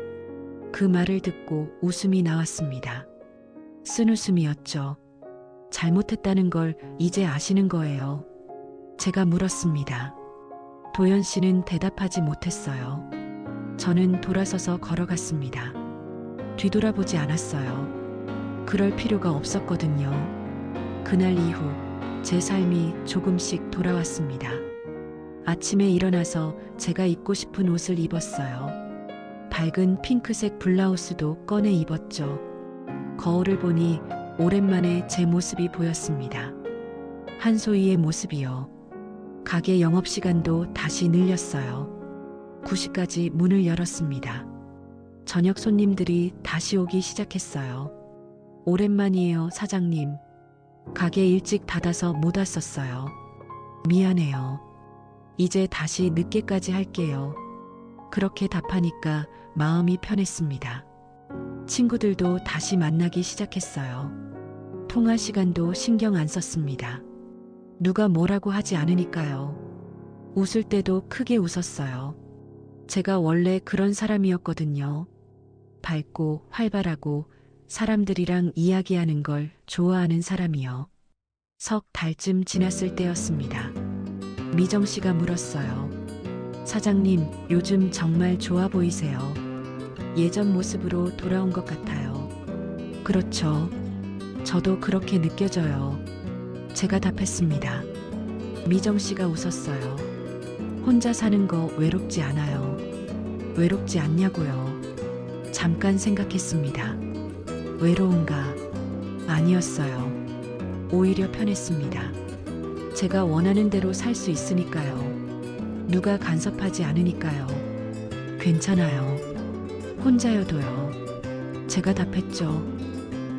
그 말을 듣고 웃음이 나왔습니다. 쓴웃음이었죠. 잘못했다는 걸 이제 아시는 거예요. 제가 물었습니다. 도연 씨는 대답하지 못했어요. 저는 돌아서서 걸어갔습니다. 뒤돌아보지 않았어요. 그럴 필요가 없었거든요. 그날 이후 제 삶이 조금씩 돌아왔습니다. 아침에 일어나서 제가 입고 싶은 옷을 입었어요. 밝은 핑크색 블라우스도 꺼내 입었죠. 거울을 보니 오랜만에 제 모습이 보였습니다. 한소희의 모습이요. 가게 영업시간도 다시 늘렸어요. 9시까지 문을 열었습니다. 저녁 손님들이 다시 오기 시작했어요. 오랜만이에요, 사장님. 가게 일찍 닫아서 못 왔었어요. 미안해요. 이제 다시 늦게까지 할게요. 그렇게 답하니까 마음이 편했습니다. 친구들도 다시 만나기 시작했어요. 통화 시간도 신경 안 썼습니다. 누가 뭐라고 하지 않으니까요. 웃을 때도 크게 웃었어요. 제가 원래 그런 사람이었거든요. 밝고 활발하고 사람들이랑 이야기하는 걸 좋아하는 사람이요. 석 달쯤 지났을 때였습니다. 미정 씨가 물었어요. 사장님, 요즘 정말 좋아 보이세요. 예전 모습으로 돌아온 것 같아요. 그렇죠. 저도 그렇게 느껴져요. 제가 답했습니다. 미정 씨가 웃었어요. 혼자 사는 거 외롭지 않아요. 외롭지 않냐고요. 잠깐 생각했습니다. 외로운가? 아니었어요. 오히려 편했습니다. 제가 원하는 대로 살 수 있으니까요. 누가 간섭하지 않으니까요. 괜찮아요. 혼자여도요. 제가 답했죠.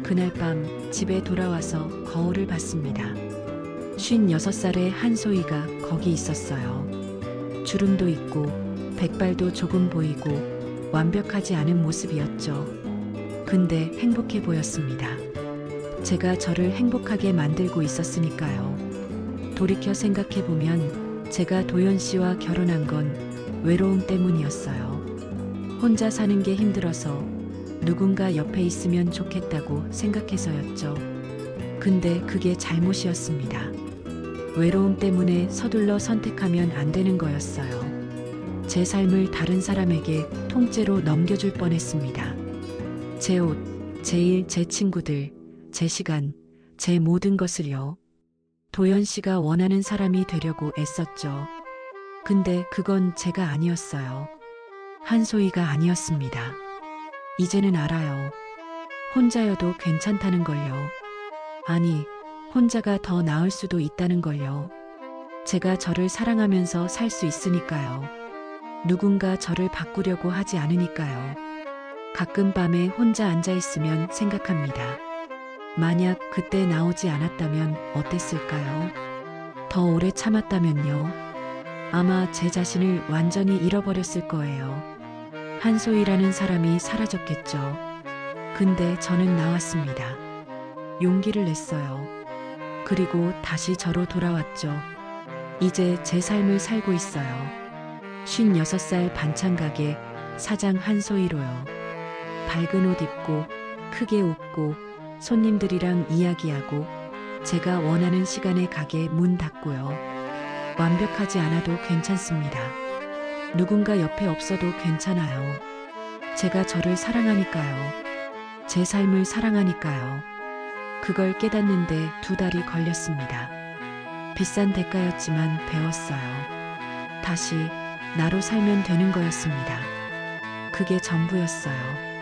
그날 밤 집에 돌아와서 거울을 봤습니다. 56살의 한소희가 거기 있었어요. 주름도 있고 백발도 조금 보이고 완벽하지 않은 모습이었죠. 근데 행복해 보였습니다. 제가 저를 행복하게 만들고 있었으니까요. 돌이켜 생각해 보면 제가 도연 씨와 결혼한 건 외로움 때문이었어요. 혼자 사는 게 힘들어서 누군가 옆에 있으면 좋겠다고 생각해서였죠. 근데 그게 잘못이었습니다. 외로움 때문에 서둘러 선택하면 안 되는 거였어요. 제 삶을 다른 사람에게 통째로 넘겨줄 뻔했습니다. 제 옷, 제 일, 제 친구들, 제 시간, 제 모든 것을요. 도연 씨가 원하는 사람이 되려고 애썼죠. 근데 그건 제가 아니었어요. 한소희가 아니었습니다. 이제는 알아요. 혼자여도 괜찮다는 걸요. 아니, 혼자가 더 나을 수도 있다는 걸요. 제가 저를 사랑하면서 살 수 있으니까요. 누군가 저를 바꾸려고 하지 않으니까요. 가끔 밤에 혼자 앉아 있으면 생각합니다. 만약 그때 나오지 않았다면 어땠을까요? 더 오래 참았다면요. 아마 제 자신을 완전히 잃어버렸을 거예요. 한소희라는 사람이 사라졌겠죠. 근데 저는 나왔습니다. 용기를 냈어요. 그리고 다시 저로 돌아왔죠. 이제 제 삶을 살고 있어요. 56살 반찬가게 사장 한소희로요. 밝은 옷 입고 크게 웃고 손님들이랑 이야기하고 제가 원하는 시간에 가게 문 닫고요. 완벽하지 않아도 괜찮습니다. 누군가 옆에 없어도 괜찮아요. 제가 저를 사랑하니까요. 제 삶을 사랑하니까요. 그걸 깨닫는데 2달이 걸렸습니다. 비싼 대가였지만 배웠어요. 다시 나로 살면 되는 거였습니다. 그게 전부였어요.